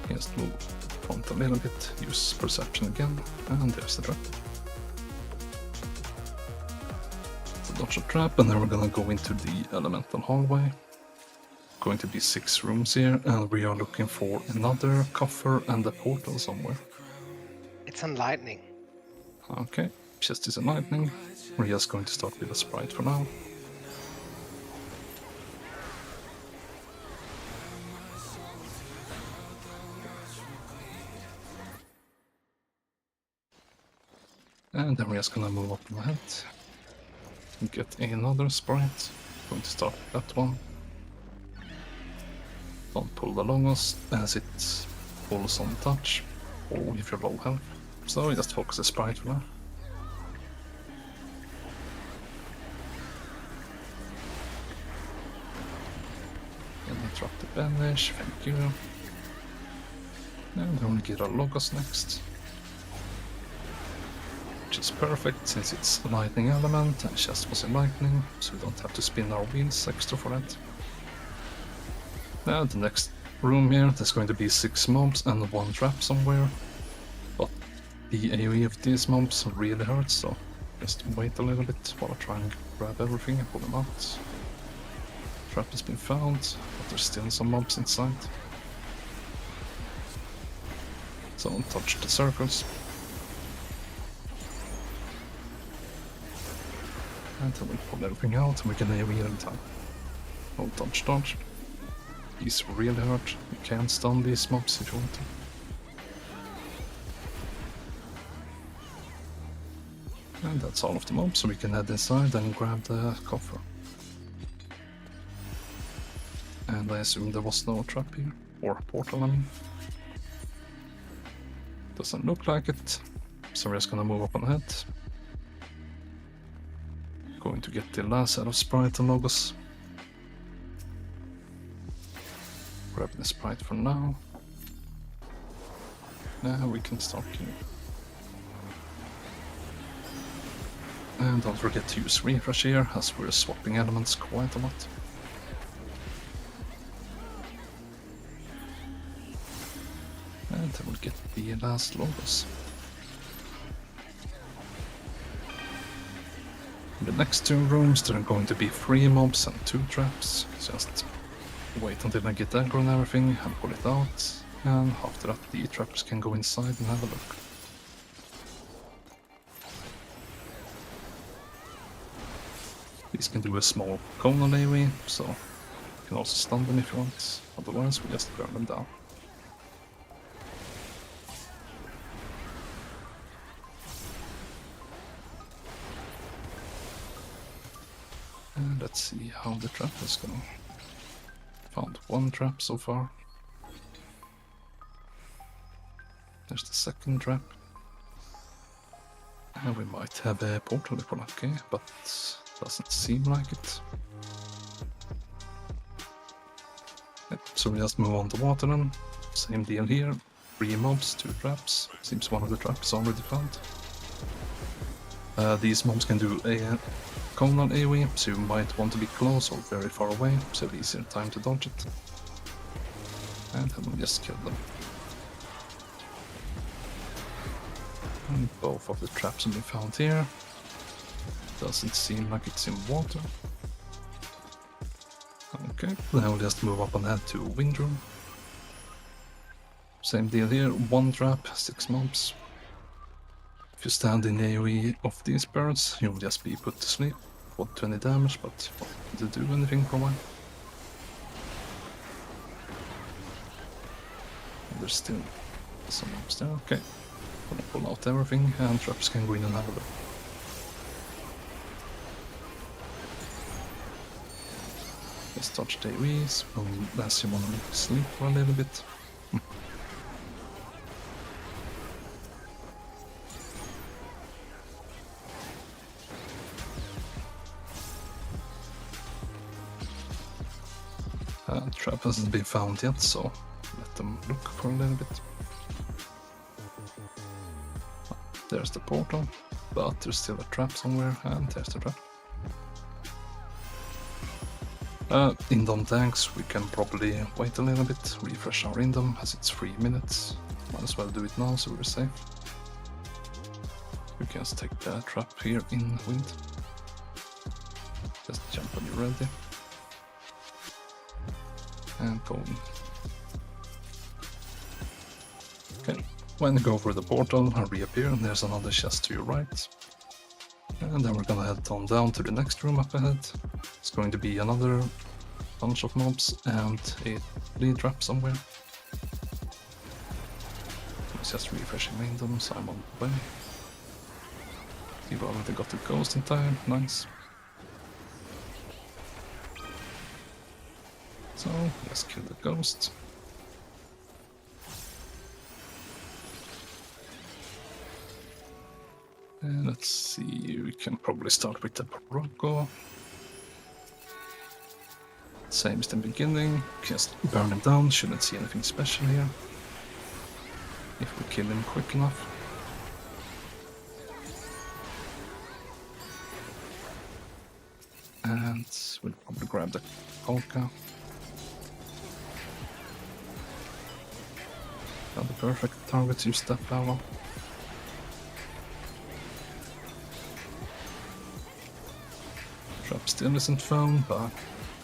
Just move front a little bit, use perception again, and there's the trap. Dodge a trap, and then we're gonna go into the elemental hallway. Going to be 6 rooms here, and we are looking for another coffer and a portal somewhere. It's enlightening. Okay, chest is enlightening. We're just going to start with a sprite for now. And then we're just gonna move up ahead. Get another sprite. Going to start with that one. Don't pull the longest as it pulls on touch, or if you're low health. So just focus the sprite for now. And I drop the banish, thank you. And then we get our logos next. Which is perfect since it's a lightning element and chest was in lightning, so we don't have to spin our wheels extra for that. Now the next room here, there's going to be 6 mobs and 1 trap somewhere, but the AoE of these mobs really hurts, so just wait a little bit while I try and grab everything and pull them out. Trap has been found, but there's still some mobs inside. So don't touch the circles. Until we pull everything out and we can AoE in time. No dodge. These really hurt. You can stun these mobs if you want to. And that's all of the mobs, so we can head inside and grab the coffer. And I assume there was no trap here. Or portal, I mean. Doesn't look like it. So we're just gonna move up on ahead. Going to get the last set of sprite and logos. Grab the sprite for now. Now we can start killing. And don't forget to use refresh here, as we're swapping elements quite a lot. And then we'll get the last logos. In the next 2 rooms there are going to be 3 mobs and 2 traps. Just wait until I get aggro and everything and pull it out. And after that the trappers can go inside and have a look. These can do a small conal AoE, so you can also stun them if you want. Otherwise we just burn them down. And let's see how the trap is going. Found one trap so far. There's the second trap. And we might have a portal if we're lucky, but doesn't seem like it. Yep, so we just move on to water then. Same deal here. 3 mobs, 2 traps. Seems one of the traps already found. These mobs can do a conal AoE, so you might want to be close or very far away, so easier time to dodge it. And then we just kill them. And both of the traps have been found here. Doesn't seem like it's in water. Okay, then we'll just move up and head to Wind Room. Same deal here, 1 trap, 6 mobs. If you stand in AoE of these birds, you'll just be put to sleep for 20 damage, but won't do anything for a while. And there's still some mobs there, okay. Gonna pull out everything, and traps can go in and out of it. Just touch the AoEs, unless you wanna sleep for a little bit. Trap hasn't been found yet, so let them look for a little bit. There's the portal, but there's still a trap somewhere, and there's the trap. Indom tanks, we can probably wait a little bit, refresh our Indom as it's 3 minutes. Might as well do it now so we're safe. We can just take the trap here in wind. Just jump when you're ready. And go in. Okay, when you go for the portal and reappear, there's another chest to your right. And then we're gonna head on down to the next room up ahead. It's going to be another bunch of mobs and a lead trap somewhere. It's just refreshing main them, so I'm on the way. You've already got the ghost in time, nice. So, let's kill the ghost. And let's see, we can probably start with the Barocco. Same as the beginning, just burn him down, shouldn't see anything special here. If we kill him quick enough. And we'll probably grab the Polka. Got the perfect target to use that power. Trap still isn't found, but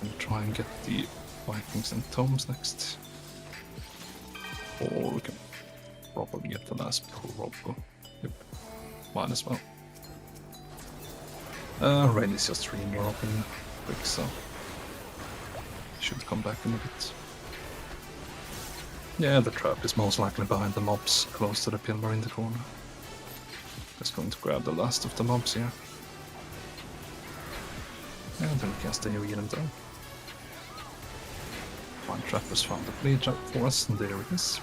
I'm try and get the Vikings and Tomes next. Or we can probably get the last Barocco. Yep, might as well. Rain is just re-dropping quick, so should come back in a bit. Yeah, the trap is most likely behind the mobs, close to the pillar in the corner. Just going to grab the last of the mobs here. And then we can stay here them down. One trap has found the bleed trap for us, and there it is.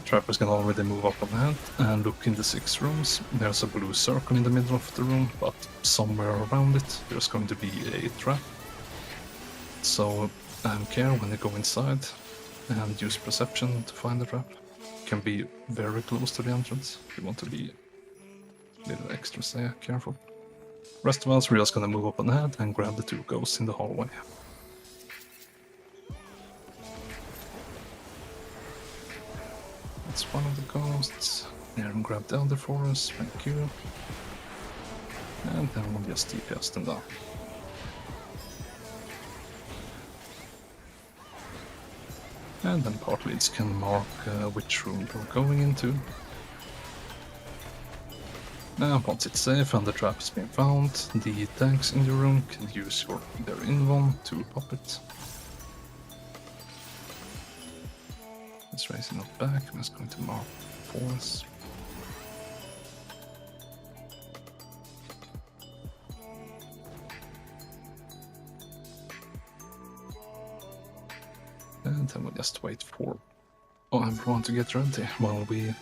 Trappers can already move up on ahead and look in the 6 rooms. There's a blue circle in the middle of the room, but somewhere around it there's going to be a trap. So care when you go inside and use perception to find the trap. Can be very close to the entrance if you want to be a little extra careful. Rest of us, we're just gonna move up on ahead and grab the 2 ghosts in the hallway. That's one of the ghosts. There, and grab the other for us, thank you. And then we'll just DPS them down. And then part leads can mark which room we're going into. Now, once it's safe and the trap has been found, the tanks in the room can use their invuln to pop it. It's raising up back, and it's going to mark for us. And then we'll just wait for everyone to get ready while we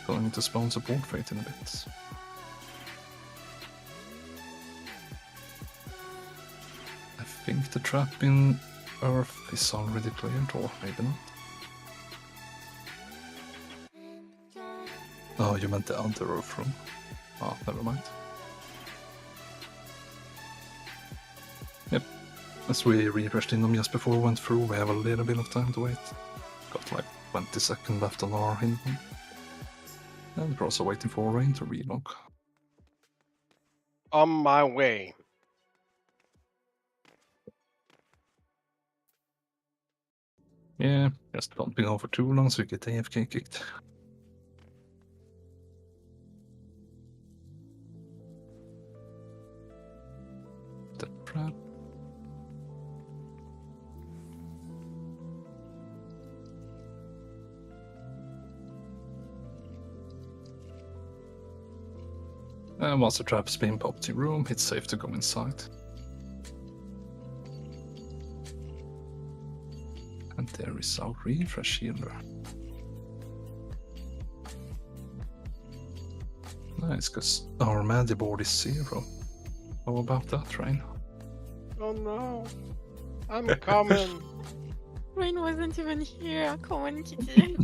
going to spawn support fate in a bit. I think the trap in Earth is already cleared, or maybe not. Oh, you meant the other Earth room. Oh, never mind. Yep. As we refreshed in them just before we went through, we have a little bit of time to wait. Got like 20 seconds left on our hint one. And we're also waiting for rain to relog. On my way. Yeah, just don't be on for too long so you get AFK kicked. The trap. And once the trap's been popped in room, it's safe to go inside. And there is our refresh healer. Nice, because our Madi board is 0. How about that, Rain? Oh no. I'm coming. Rain wasn't even here. Come on, Kitty.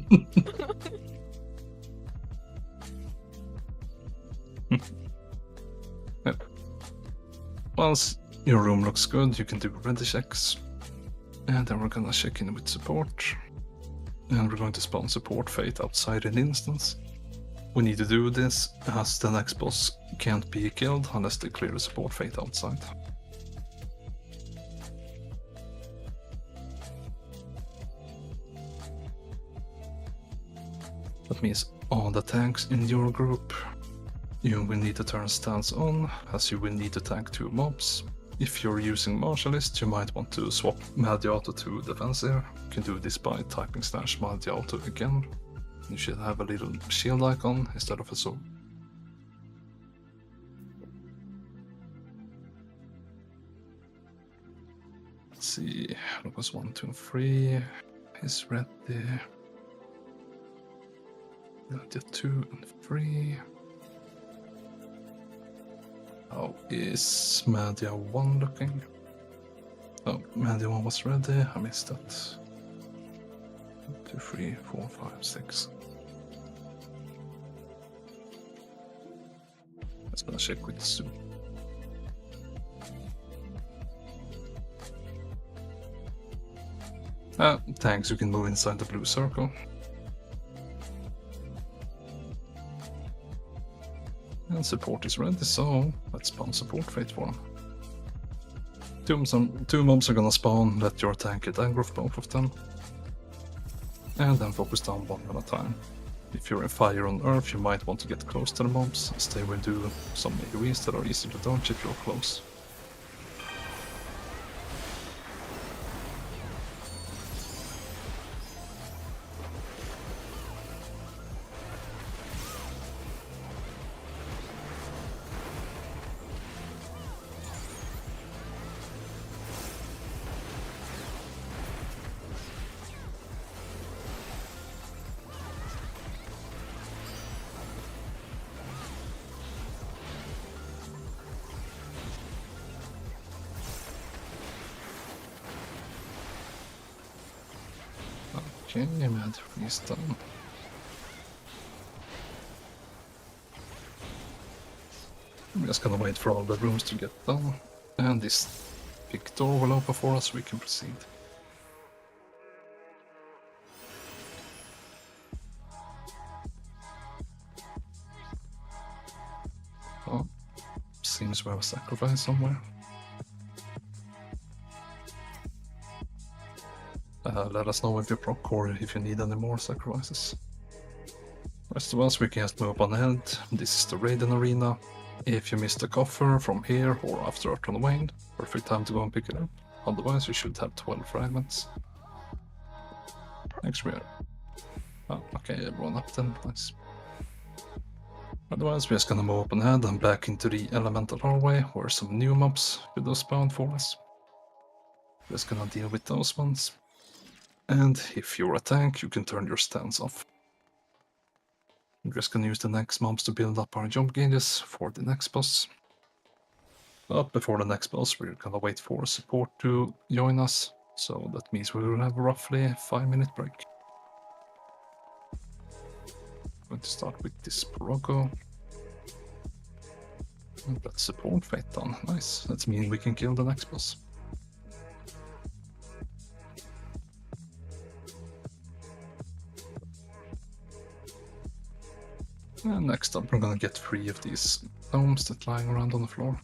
Yep. Once your room looks good, you can do ready checks. And then we're gonna check in with support. And we're going to spawn support fate outside an instance. We need to do this as the next boss can't be killed unless they clear the support fate outside. That means all the tanks in your group, you will need to turn stance on, as you will need to tank 2 mobs. If you're using Martialist, you might want to swap Madi Auto to Defensive. You can do this by typing /Madi Auto again. You should have a little shield icon instead of a sword. Let's see, Locus 1, 2, and 3 is ready. Nadia 2 and 3. How is Media 1 looking? Oh, Media 1 was ready, I missed that. 1, 2, 3, 4, 5, 6. Let's gonna check with Sue. Thanks, you can move inside the blue circle. And support is ready, so let's spawn support fate for them. 2 mobs are gonna spawn, let your tank get aggro for both of them. And then focus down one at a time. If you're in fire on earth, you might want to get close to the mobs, as they will do some AoEs that are easy to dodge if you're close. Okay, Mad freeze done. I'm just gonna wait for all the rooms to get done, and this big door will open for us, we can proceed. Oh, seems we have a sacrifice somewhere. Let us know if you proc or if you need any more sacrifices. Rest of us, we can just move on ahead. This is the Raiden arena. If you missed the coffer from here or after Earth on Wayne, perfect time to go and pick it up. Otherwise, you should have 12 fragments. Next we are. Oh, okay, everyone up then, nice. Otherwise, we're just gonna move up on ahead and back into the elemental hallway where some new mobs will spawn for us. Just gonna deal with those ones. And if you're a tank, you can turn your stance off. I'm just gonna use the next mobs to build up our jump gauges for the next boss. But before the next boss, we're gonna wait for support to join us. So that means we will have roughly a 5-minute break. Going to start with this Poroko. And let's support Fate done. Nice. That means we can kill the next boss. And next up, we're gonna get 3 of these gnomes that lying around on the floor.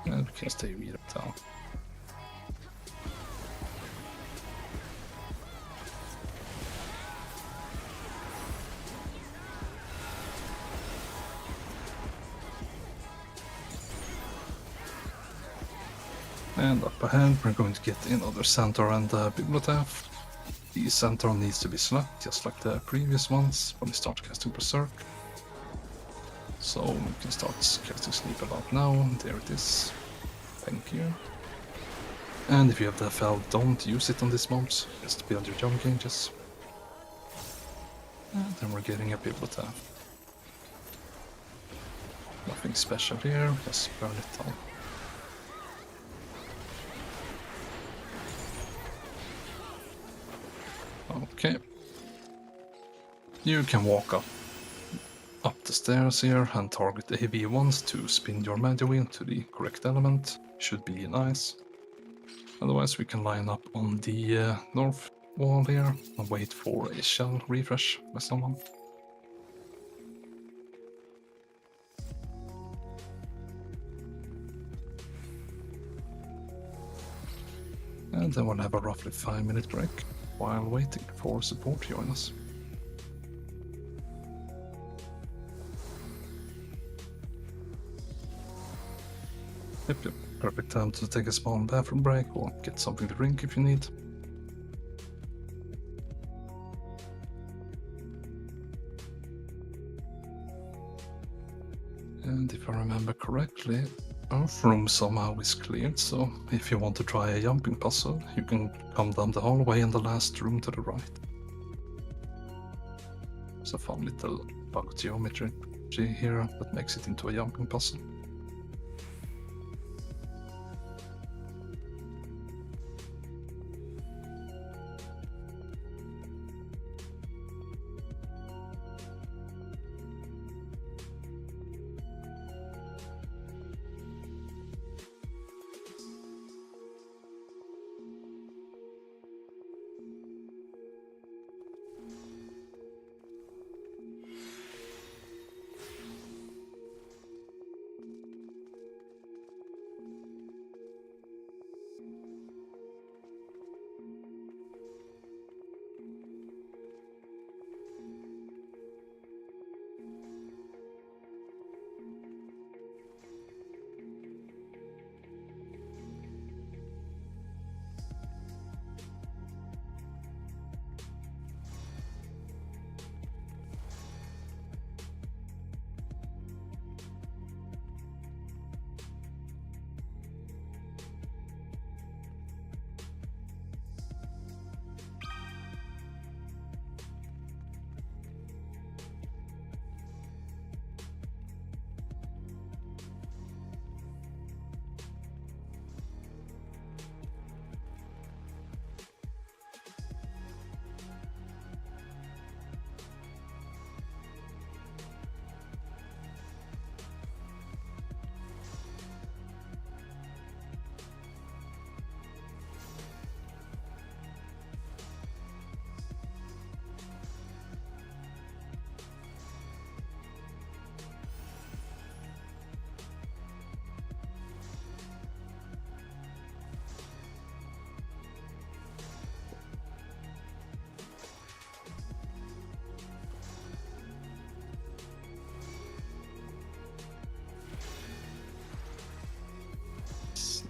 And we can stay with it down. And up ahead, we're going to get another Centaur and a Bibliotaph. The Centaur needs to be slapped, just like the previous ones, when we start casting Berserk. So we can start casting Sleep About now. There it is. Thank you. And if you have the FL, don't use it on these mobs. Just build your jump gauges. And then we're getting a Bibliotaph. Nothing special here, just burn it down. Okay. You can walk up the stairs here and target the heavy ones to spin your magic wheel to the correct element. Should be nice. Otherwise we can line up on the north wall here and wait for a shell refresh by someone. And then we'll have a roughly 5-minute break while waiting for support to join us. Yep, perfect time to take a small bathroom break or get something to drink if you need. And if I remember correctly, our room somehow is cleared, so if you want to try a jumping puzzle, you can come down the hallway in the last room to the right. It's a fun little bug geometry here that makes it into a jumping puzzle.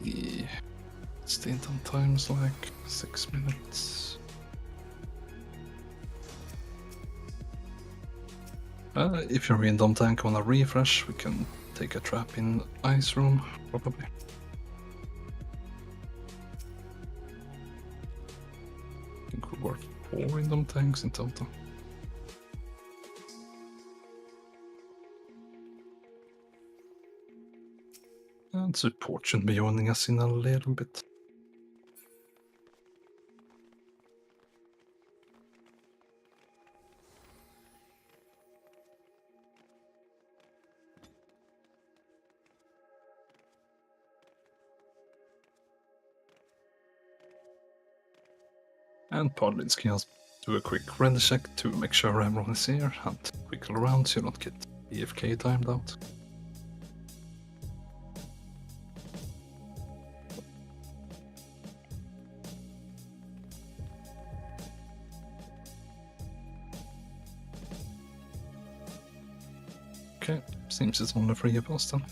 The stint on time is like 6 minutes. If your random tank on a refresh, we can take a trap in ice room, probably. I think we'll work 4 in them tanks in total. And support should be joining us in a little bit. And Podlins can just do a quick render check to make sure everyone is here and wiggle around so you don't get EFK timed out. Okay, seems it's only 3 of us then.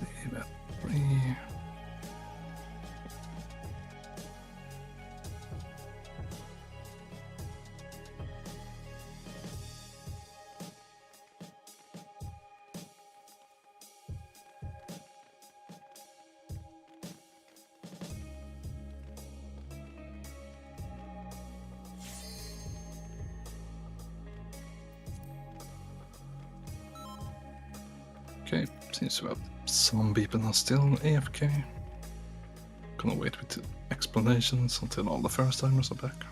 Leave it 3. Okay, seems we have some people are still AFK. Gonna wait with explanations until all the first timers are back.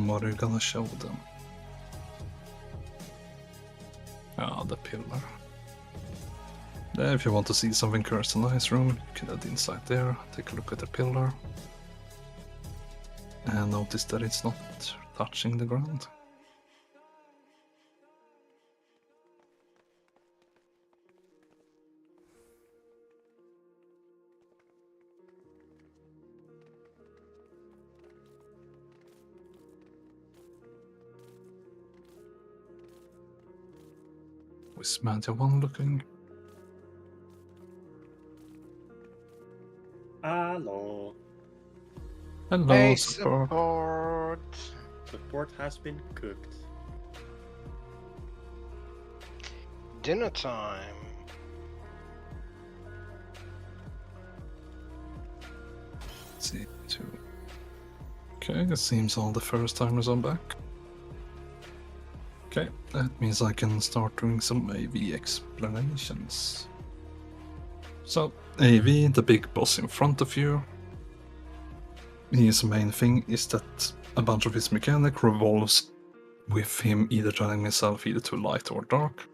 What are you gonna show them? Ah, the pillar. Yeah, if you want to see something cursed in the ice room, you can head inside there, take a look at the pillar. And notice that it's not touching the ground. Was Madia one looking? Hello. Hello, Hey, support. support. Support has been cooked. Dinner time. Let's see, 2. Okay, it seems all the first timers are back. Okay, that means I can start doing some AV explanations. So, AV, the big boss in front of you. His main thing is that a bunch of his mechanic revolves with him either turning himself either to light or dark.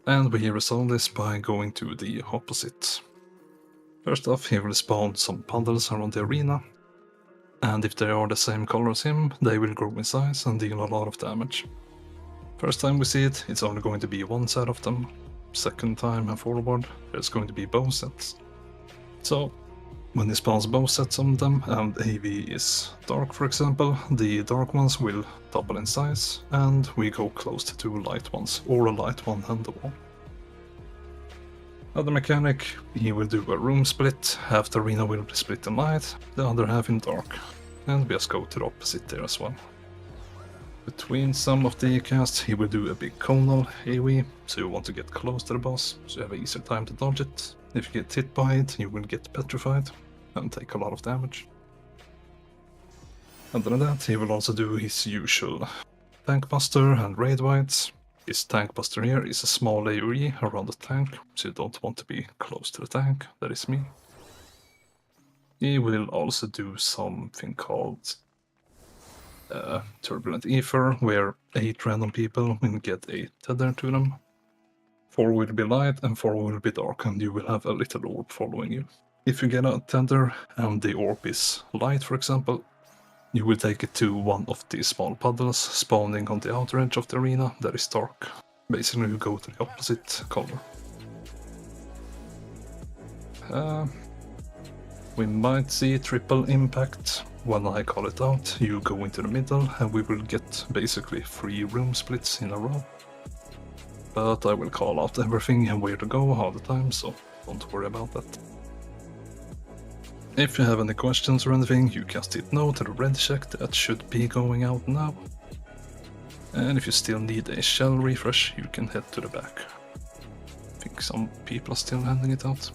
And we resolve this by going to the opposite. First off, he will spawn some puddles around the arena. And if they are the same color as him, they will grow in size and deal a lot of damage. First time we see it, it's only going to be one set of them. Second time and forward, there's going to be bow sets. So, when he spawns bow sets on them, and AV is dark for example, the dark ones will double in size, and we go close to 2 light ones, or a light one and the wall. Other mechanic, he will do a room split. Half the arena will be split in light, the other half in dark. And we just go to the opposite there as well. Between some of the casts, he will do a big conal AoE, so you want to get close to the boss, so you have an easier time to dodge it. If you get hit by it, you will get petrified and take a lot of damage. Other than that, he will also do his usual tank buster and raid wides. His tank buster here is a small AoE around the tank, so you don't want to be close to the tank, that is me. He will also do something called Turbulent Ether, where 8 random people will get a tether to them. 4 will be light and 4 will be dark, and you will have a little orb following you. If you get a tether and the orb is light, for example, you will take it to one of these small puddles spawning on the outer edge of the arena that is dark. Basically, you go to the opposite color. We might see triple impact. When I call it out, you go into the middle and we will get basically 3 room splits in a row. But I will call out everything and where to go all the time, so don't worry about that. If you have any questions or anything, you can hit no to the red check that should be going out now. And if you still need a shell refresh, you can head to the back. I think some people are still handing it out.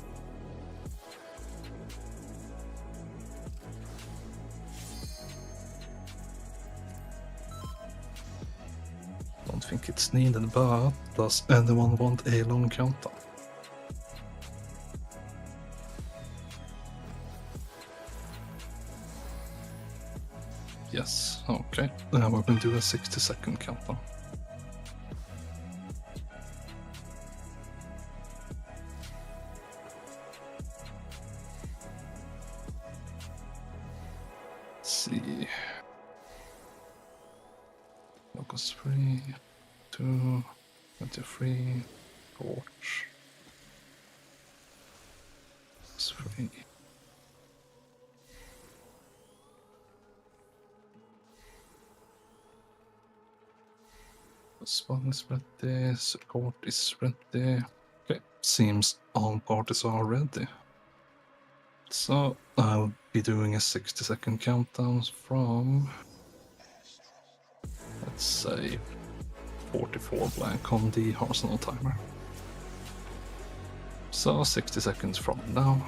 Don't think it's needed, but does anyone want a long countdown? Yes, okay. Then we will do a 60-second countdown. Let's see. Focus 3, 2, 23, torch. 3. Spawn is ready, support is ready. Okay, seems all parties are ready. So I'll be doing a 60-second countdown from, let's say, 44 blank on the Arsenal timer. So 60 seconds from now.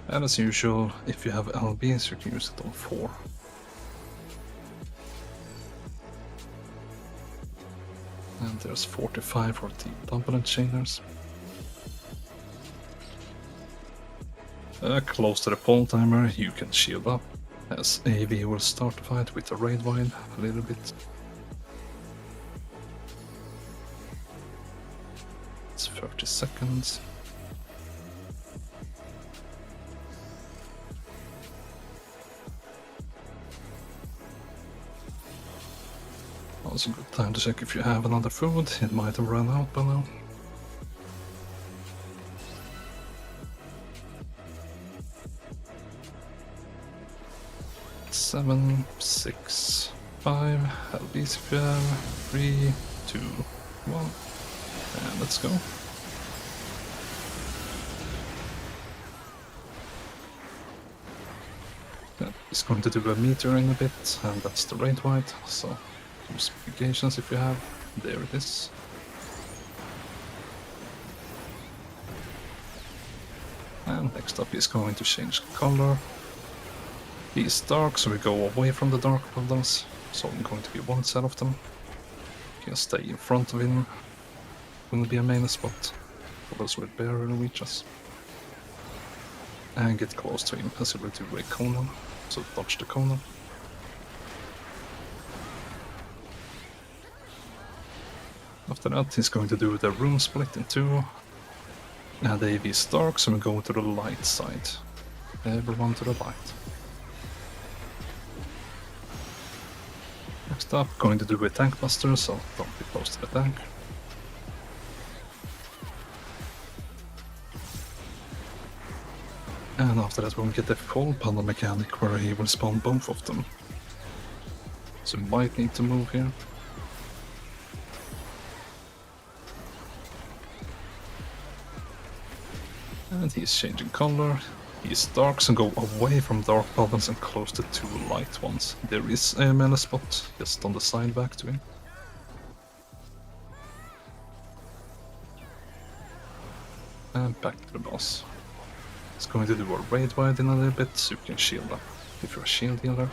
And as usual, if you have LBs, you can use it on 4. And there's 45 for the double chainers. Close to the pole timer, you can shield up, as AV will start the fight with a raid wide a little bit. It's 30 seconds. Also a good time to check if you have another food, it might have run out by now. Seven, 6, 5, LBs if you have, 3, 2, 1, and let's go. Yeah, it's going to do a meteor in a bit, and that's the raid wide, so use modifications if you have. There it is. And next up is going to change color. He's dark, so we go away from the dark buildings. So I'm going to be one set of them. Can stay in front of him. Will be a main spot. Others will barely reach us. And get close to him as he will do a Conan. So dodge the Conan. After that, he's going to do the room split in 2. And the AV is dark, so we go to the light side. Everyone to the light. Next up, going to do a tank buster, so don't be close to the tank. And after that, we'll get the full panel mechanic where he will spawn both of them. So we might need to move here. And he's changing color. He's dark, so go away from dark buttons and close the 2 light ones. There is a melee spot just on the side back to him. And back to the boss. It's going to do a raid wide in a little bit, so you can shield up if you're a shield healer.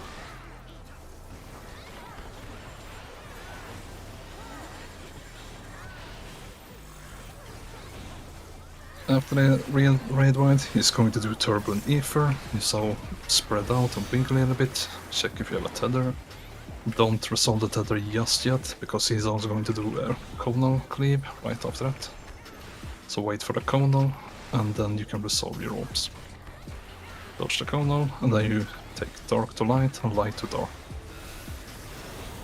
After the real raid wide, he's going to do Turbo and Ether. So spread out and wiggle a little bit. Check if you have a tether. Don't resolve the tether just yet, because he's also going to do a conal cleave right after that. So wait for the conal, and then you can resolve your orbs. Dodge the conal, and then you take dark to light and light to dark.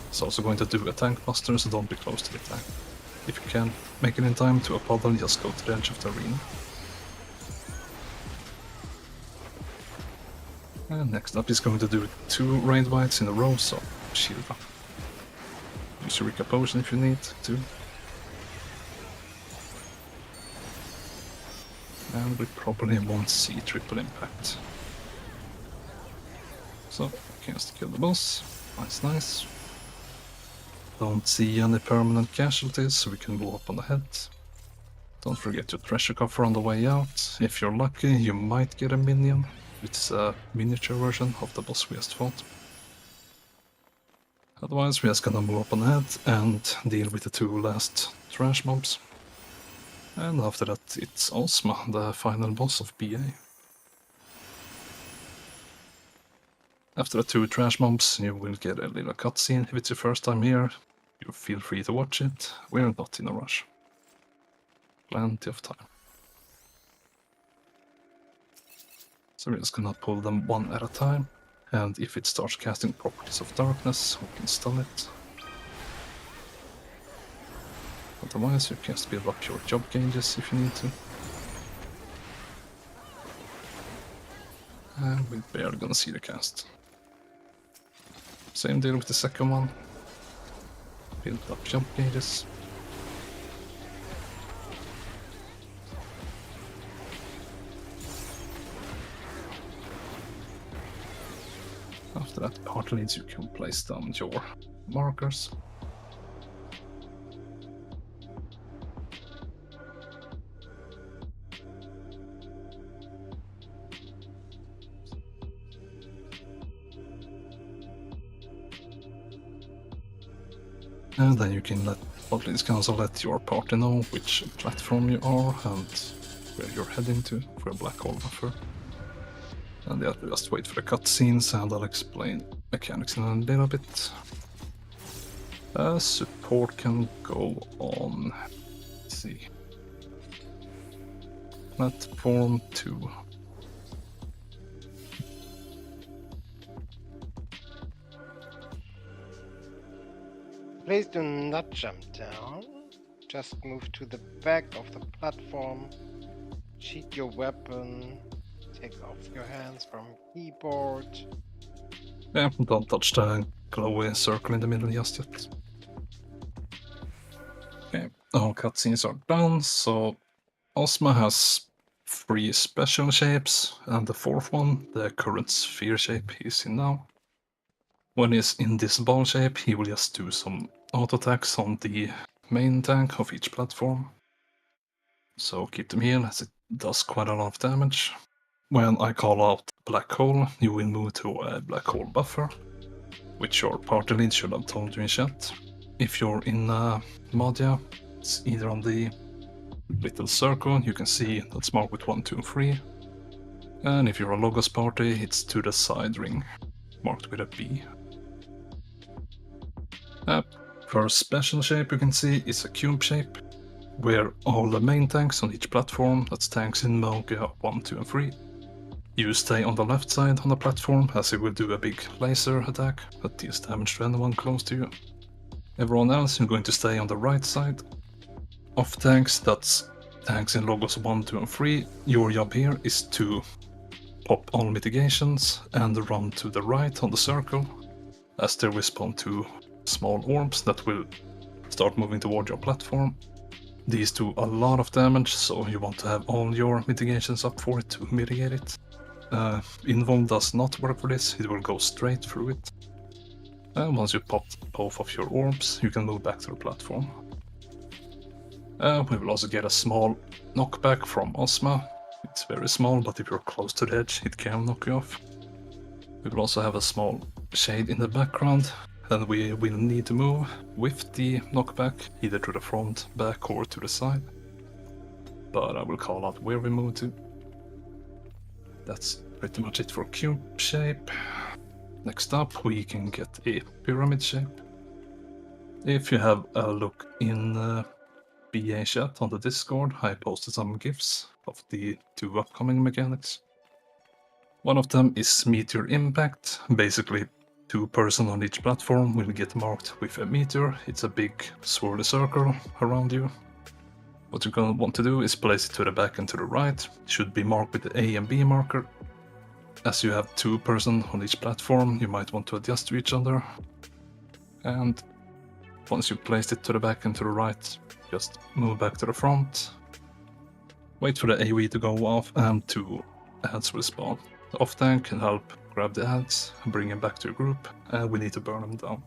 It's also going to do a tank buster, so don't be close to the tank. If you can make it in time to a puddle, just go to the edge of the arena. And next up he's going to do 2 raid wides in a row, so shield up. Use Eureka Potion if you need to. And we probably won't see triple impact. So, cast kill the boss. Nice, nice. Don't see any permanent casualties, so we can go up on the head. Don't forget your treasure coffer on the way out. If you're lucky, you might get a minion. It's a miniature version of the boss we just fought. Otherwise, we're just gonna move up on the head and deal with the 2 last trash mobs. And after that, it's Ffxiv, the final boss of BA. After the 2 trash mobs, you will get a little cutscene. If it's your first time here, you feel free to watch it. We're not in a rush. Plenty of time. So we're just gonna pull them one at a time, and if it starts casting properties of darkness, we can stun it. Otherwise, you can just build up your job gauges if you need to. And we're barely gonna see the cast. Same deal with the second one. Build up jump gauges. After that part leads, you can place down your markers. And then you can also let your party know which platform you are and where you're heading to for a black hole buffer. And yeah, just wait for the cutscenes and I'll explain mechanics in a little bit. Support can go on, let's see, platform 2. Please do not jump down. Just move to the back of the platform. Cheat your weapon. Take off your hands from keyboard. Yeah, don't touch the glowy circle in the middle just yet. Okay, all cutscenes are done, so Ffxiv has 3 special shapes, and the 4th one, the current sphere shape he's in now. When he's in this ball shape, he will just do some auto attacks on the main tank of each platform. So keep them here, as it does quite a lot of damage. When I call out black hole, you will move to a black hole buffer, which your party lead should have told you in chat. If you're in Madia, it's either on the little circle you can see that's marked with 1, 2, and 3. And if you're a Logos party, it's to the side ring, marked with a B. First special shape you can see is a cube shape, where all the main tanks on each platform, that's tanks in Mogia 1, 2, and 3. You stay on the left side on the platform, as it will do a big laser attack that deals damage to anyone close to you. Everyone else, you're going to stay on the right side of tanks, that's tanks in Logos 1, 2, and 3. Your job here is to pop all mitigations and run to the right on the circle, as they respond to small orbs that will start moving toward your platform. these do a lot of damage, so you want to have all your mitigations up for it to mitigate it. Invuln does not work for this, it will go straight through it. Once you pop both of your orbs, you can move back to the platform. We will also get a small knockback from Ozma. It's very small, but if you're close to the edge, it can knock you off. We will also have a small shade in the background, and we will need to move with the knockback, either to the front, back, or to the side. But I will call out where we move to. That's pretty much it for cube shape. Next up, we can get a pyramid shape. If you have a look in BA chat on the Discord, I posted some GIFs of the two upcoming mechanics. One of them is Meteor Impact. Basically, 2 persons on each platform will get marked with a meteor. It's a big swirly circle around you. What you're gonna want to do is place it to the back and to the right. It should be marked with the A and B marker. As you have 2 persons on each platform, you might want to adjust to each other. And once you've placed it to the back and to the right, just move back to the front. Wait for the AoE to go off and 2 ads will spawn. The off tank can help grab the ads and bring them back to your group, and we need to burn them down,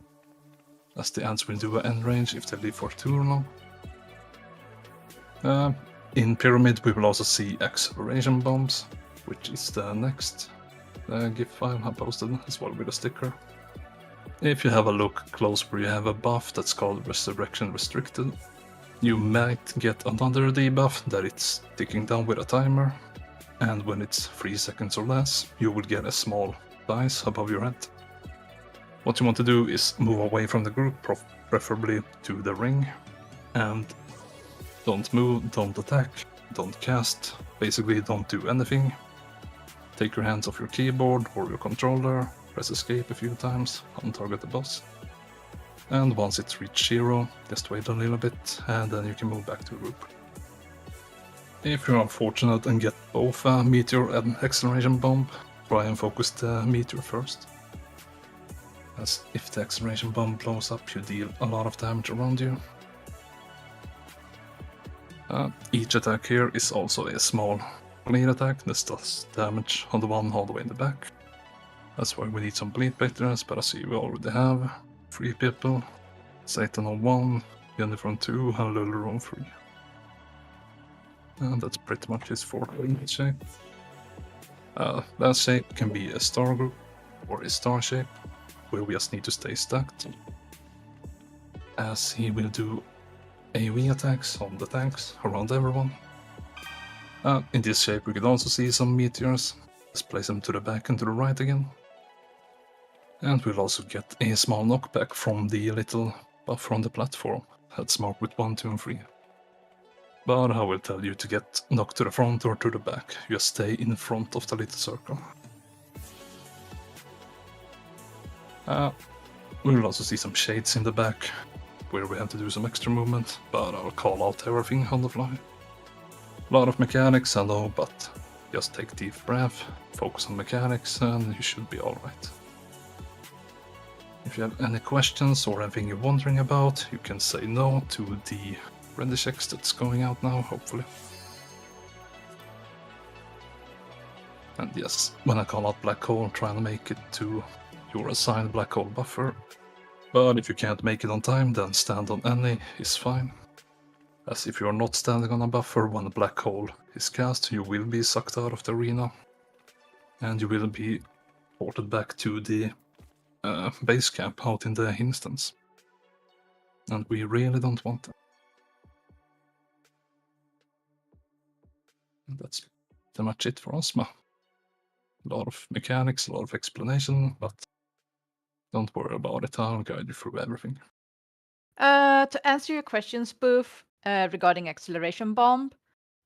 as the ads will do an end range if they live for too long. In Pyramid we will also see acceleration bombs, which is the next GIF file I posted as well with a sticker. If you have a look close where you have a buff that's called Resurrection Restricted, you might get another debuff that it's ticking down with a timer, and when it's 3 seconds or less, you will get a small dice above your head. What you want to do is move away from the group, preferably to the ring, and don't move, don't attack, don't cast, basically don't do anything. Take your hands off your keyboard or your controller, press escape a few times, untarget the boss. And once it's reached 0, just wait a little bit, and then you can move back to the group. If you're unfortunate and get both a meteor and acceleration bomb, try and focus the meteor first. As if the acceleration bomb blows up, you deal a lot of damage around you. Each attack here is also a small bleed attack. This does damage on the one all the way in the back. That's why we need some bleed veterans, but I see we already have 3 people. Satan on 1, Jennifer on 2, and Lulu on 3. And that's pretty much his for the shape. That shape can be a star group or a star shape, where we just need to stay stacked, as he will do AoE attacks on the tanks around everyone. In this shape we can also see some meteors. Let's place them to the back and to the right again. And we'll also get a small knockback from the little buffer on the platform that's marked with 1, 2, and 3. But I will tell you to get knocked to the front or to the back. Just stay in front of the little circle. We will also see some shades in the back, where we have to do some extra movement, but I'll call out everything on the fly. A lot of mechanics, I know, but just take a deep breath, focus on mechanics, and you should be alright. If you have any questions or anything you're wondering about, you can say no to the render checks that's going out now, hopefully. And yes, when I call out black hole, try and make it to your assigned black hole buffer. But if you can't make it on time, then stand on any is fine. As if you're not standing on a buffer when a black hole is cast, you will be sucked out of the arena. And you will be ported back to the base camp out in the instance. And we really don't want that. And that's pretty much it for Ozma. A lot of mechanics, a lot of explanation, but don't worry about it, I'll guide you through everything. To answer your question, Spoof, regarding acceleration bomb,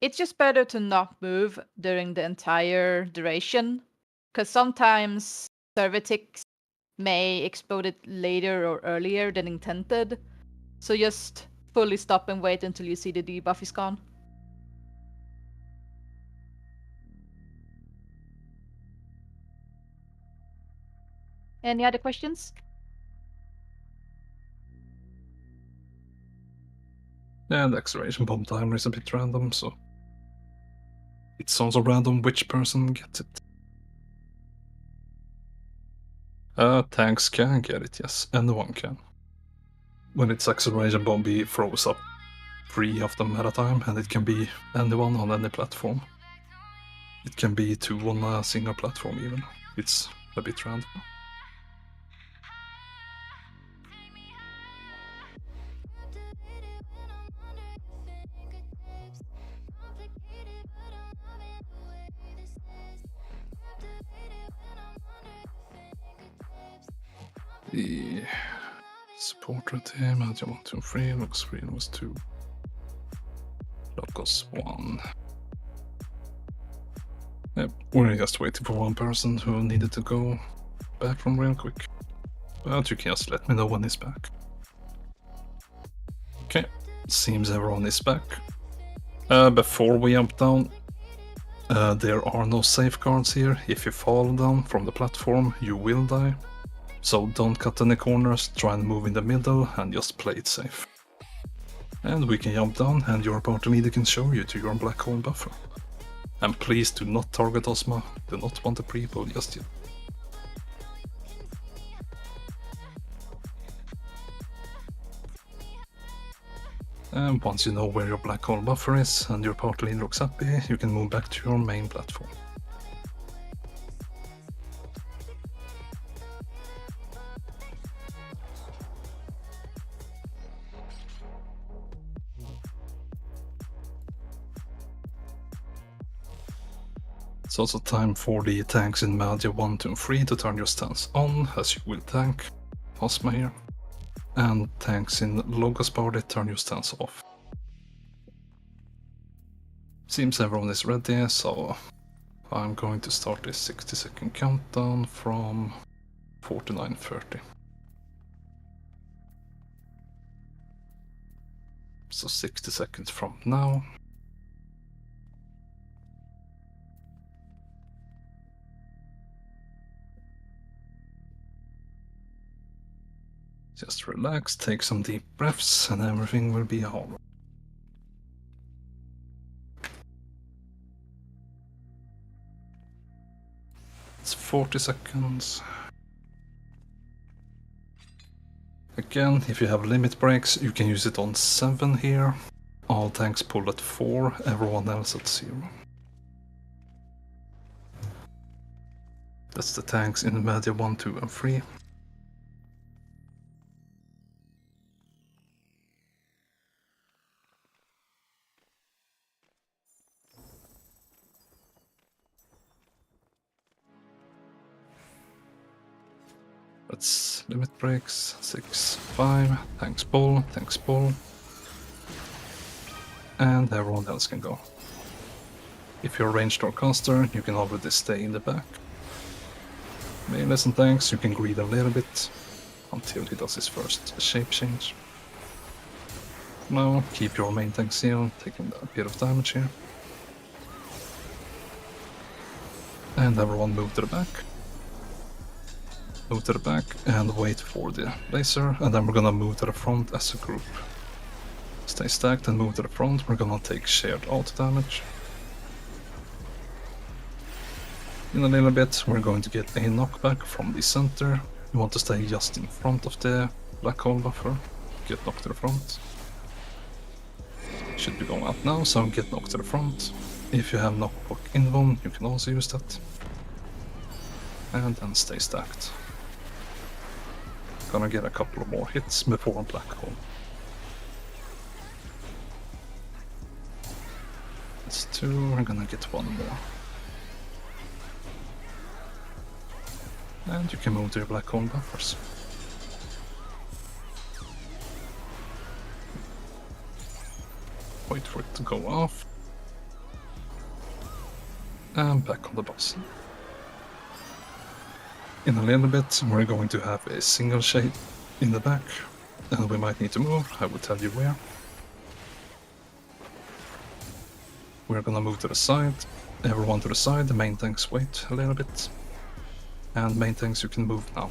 it's just better to not move during the entire duration, because sometimes Servitix may explode it later or earlier than intended. So just fully stop and wait until you see the debuff is gone. Any other questions? Yeah, the acceleration bomb timer is a bit random, so it's also random which person gets it. Tanks can get it, yes, anyone can. When it's acceleration bomb, he throws up 3 of them at a time, and it can be anyone on any platform. It can be 2 on a single platform even. It's a bit random. The supporter team had 1, 2, 3, looks 3 was 2. Locos 1. Yep, we're just waiting for one person who needed to go bathroom real quick. But you can just let me know when he's back. Okay, seems everyone is back. Before we jump down, there are no safeguards here. If you fall down from the platform, you will die. So don't cut any corners, try and move in the middle and just play it safe. And we can jump down and your party leader can show you to your black hole buffer. And please do not target Osma, do not want a pre-pull just yet. And once you know where your black hole buffer is and your party leader looks happy, you can move back to your main platform. It's also time for the tanks in Media 1, 2, and 3 to turn your stance on, as you will tank Osma here. And tanks in Logos party turn your stance off. Seems everyone is ready, so I'm going to start this 60-second countdown from 49:30. So 60 seconds from now. Just relax, take some deep breaths, and everything will be alright. It's 40 seconds. Again, if you have limit breaks, you can use it on 7 here. All tanks pull at 4, everyone else at 0. That's the tanks in Media 1, 2, and 3. That's limit breaks, 6, 5, tanks pull, and everyone else can go. If you're a ranged or caster, you can already stay in the back. Melees and tanks, you can greed a little bit until he does his first shape change. Now, keep your main tanks here, taking a bit of damage here. And everyone move to the back. Move to the back and wait for the laser, and then we're gonna move to the front as a group. Stay stacked and move to the front, we're gonna take shared auto damage. In a little bit, we're going to get a knockback from the center. You want to stay just in front of the black hole buffer. Get knocked to the front. Should be going out now, so get knocked to the front. If you have knockback invuln, you can also use that. And then stay stacked. Gonna get a couple of more hits before black hole. That's 2, we're gonna get 1 more. And you can move to your black hole buffers. Wait for it to go off. And back on the boss. In a little bit, we're going to have a single shape in the back, and we might need to move. I will tell you where. We're gonna move to the side. Everyone to the side, the main tanks wait a little bit. And main tanks, you can move now.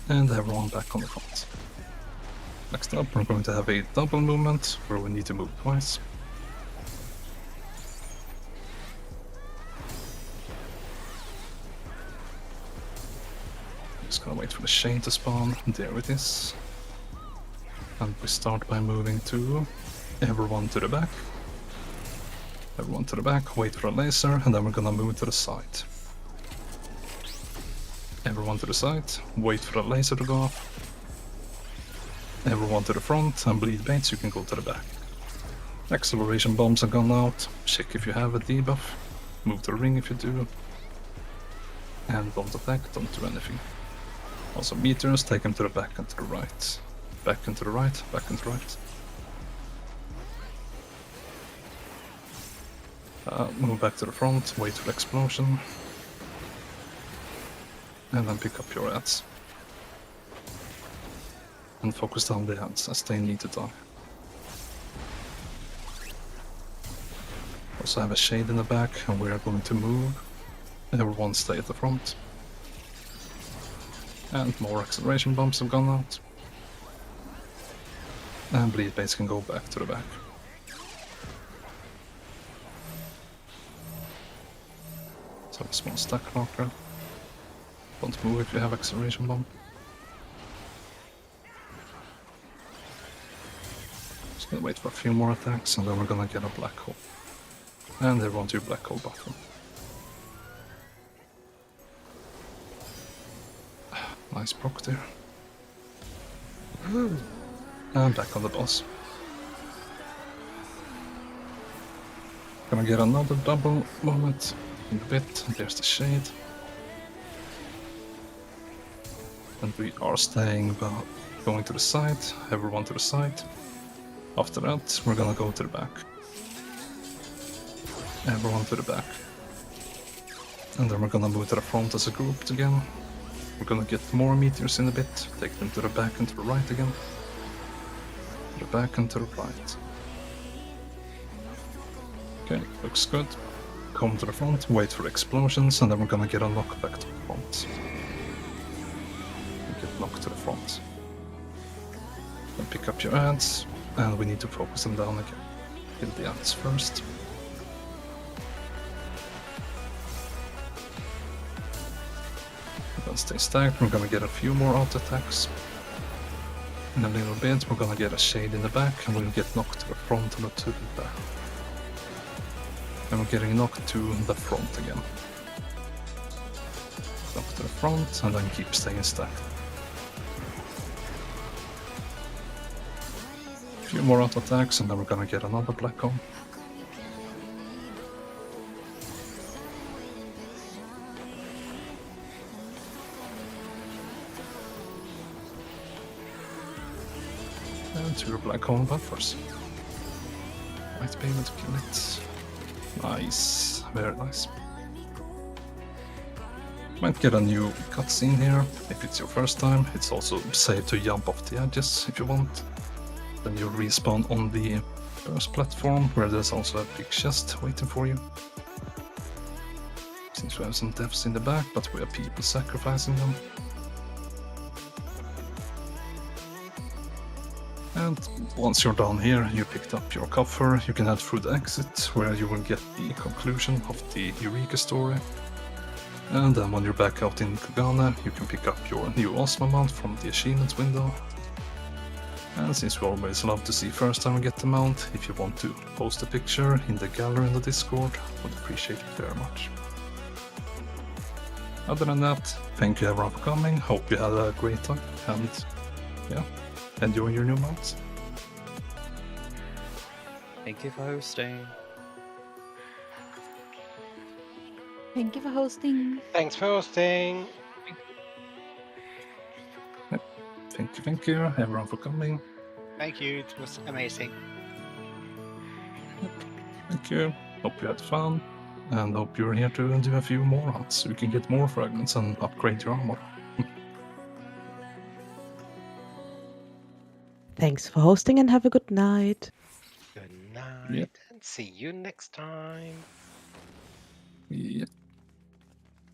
And everyone back on the front. Next up, we're going to have a double movement where we need to move twice. Just gonna wait for the shade to spawn. There it is. And we start by moving to everyone to the back. Everyone to the back, wait for a laser, and then we're gonna move to the side. Everyone to the side, wait for the laser to go off. Everyone to the front, and bleed baits, you can go to the back. Acceleration bombs are gone out, check if you have a debuff, move to the ring if you do, and don't attack, don't do anything. Also meters, take them to the back and to the right. Back and to the right, back and to the right. Move back to the front, wait for the explosion. And then pick up your ads. And focus down the ads as they need to die. Also have a shade in the back and we are going to move. Everyone stay at the front. And more acceleration bombs have gone out. And bleed base can go back to the back. Let's have a small stack marker. Don't move if you have acceleration bomb. Just gonna wait for a few more attacks and then we're gonna get a black hole. And everyone to your black hole bottom. Nice proc there. And back on the boss. Gonna get another double moment in a bit. There's the shade. And we are staying going to the side, everyone to the side. After that, we're gonna go to the back. Everyone to the back. And then we're gonna move to the front as a group again. We're gonna get more meteors in a bit, take them to the back and to the right again. To the back and to the right. Okay, looks good. Come to the front, wait for explosions, and then we're gonna get a knockback to the front. Get knocked to the front. Then pick up your ads, and we need to focus them down again. Kill the ads first. Then stay stacked, we're gonna get a few more auto attacks. In a little bit, we're gonna get a shade in the back, and we'll get knocked to the front and to the back. And we're getting knocked to the front again. Knock to the front, and then keep staying stacked. Few more auto attacks and then we're gonna get another black hole. And 2 black hole buffers. Might be able to kill it. Nice, very nice. Might get a new cutscene here if it's your first time. It's also safe to jump off the edges if you want. Then you'll respawn on the first platform, where there's also a big chest waiting for you. Since we have some deaths in the back, but we have people sacrificing them. And once you're down here, you picked up your coffer, you can head through the exit, where you will get the conclusion of the Eureka story. And then when you're back out in Kugane, you can pick up your new Osma mount from the achievements window. And since we always love to see first time we get the mount, if you want to post a picture in the gallery in the Discord, I would appreciate it very much. Other than that, thank you everyone for coming, hope you had a great time, and yeah, enjoy your new mounts. Thank you for hosting. Thank you for hosting. Thanks for hosting. Thank you everyone for coming. Thank you, it was amazing. Thank you, hope you had fun, and hope you're here to do a few more hunts so you can get more fragments and upgrade your armor. Thanks for hosting and have a good night. Good night, Yeah. and see you next time. Yeah.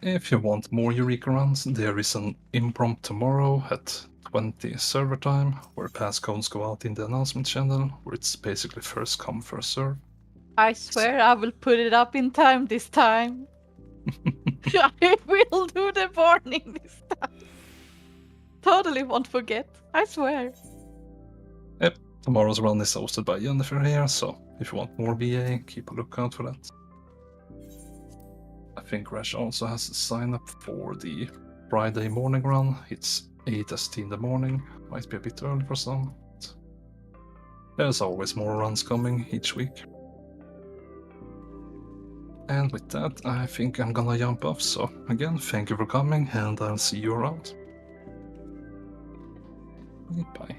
If you want more Eureka runs, there is an impromptu tomorrow at 20 server time, where passcodes go out in the announcement channel, where it's basically first come, first serve. I swear I will put it up in time this time. I will do the warning this time. Totally won't forget. I swear. Yep, tomorrow's run is hosted by Jennifer here, so if you want more VA, keep a lookout for that. I think Rash also has a sign up for the Friday morning run. It's 8 ST in the morning, might be a bit early for some. But there's always more runs coming each week. And with that, I think I'm gonna jump off, so again, thank you for coming, and I'll see you around. Bye.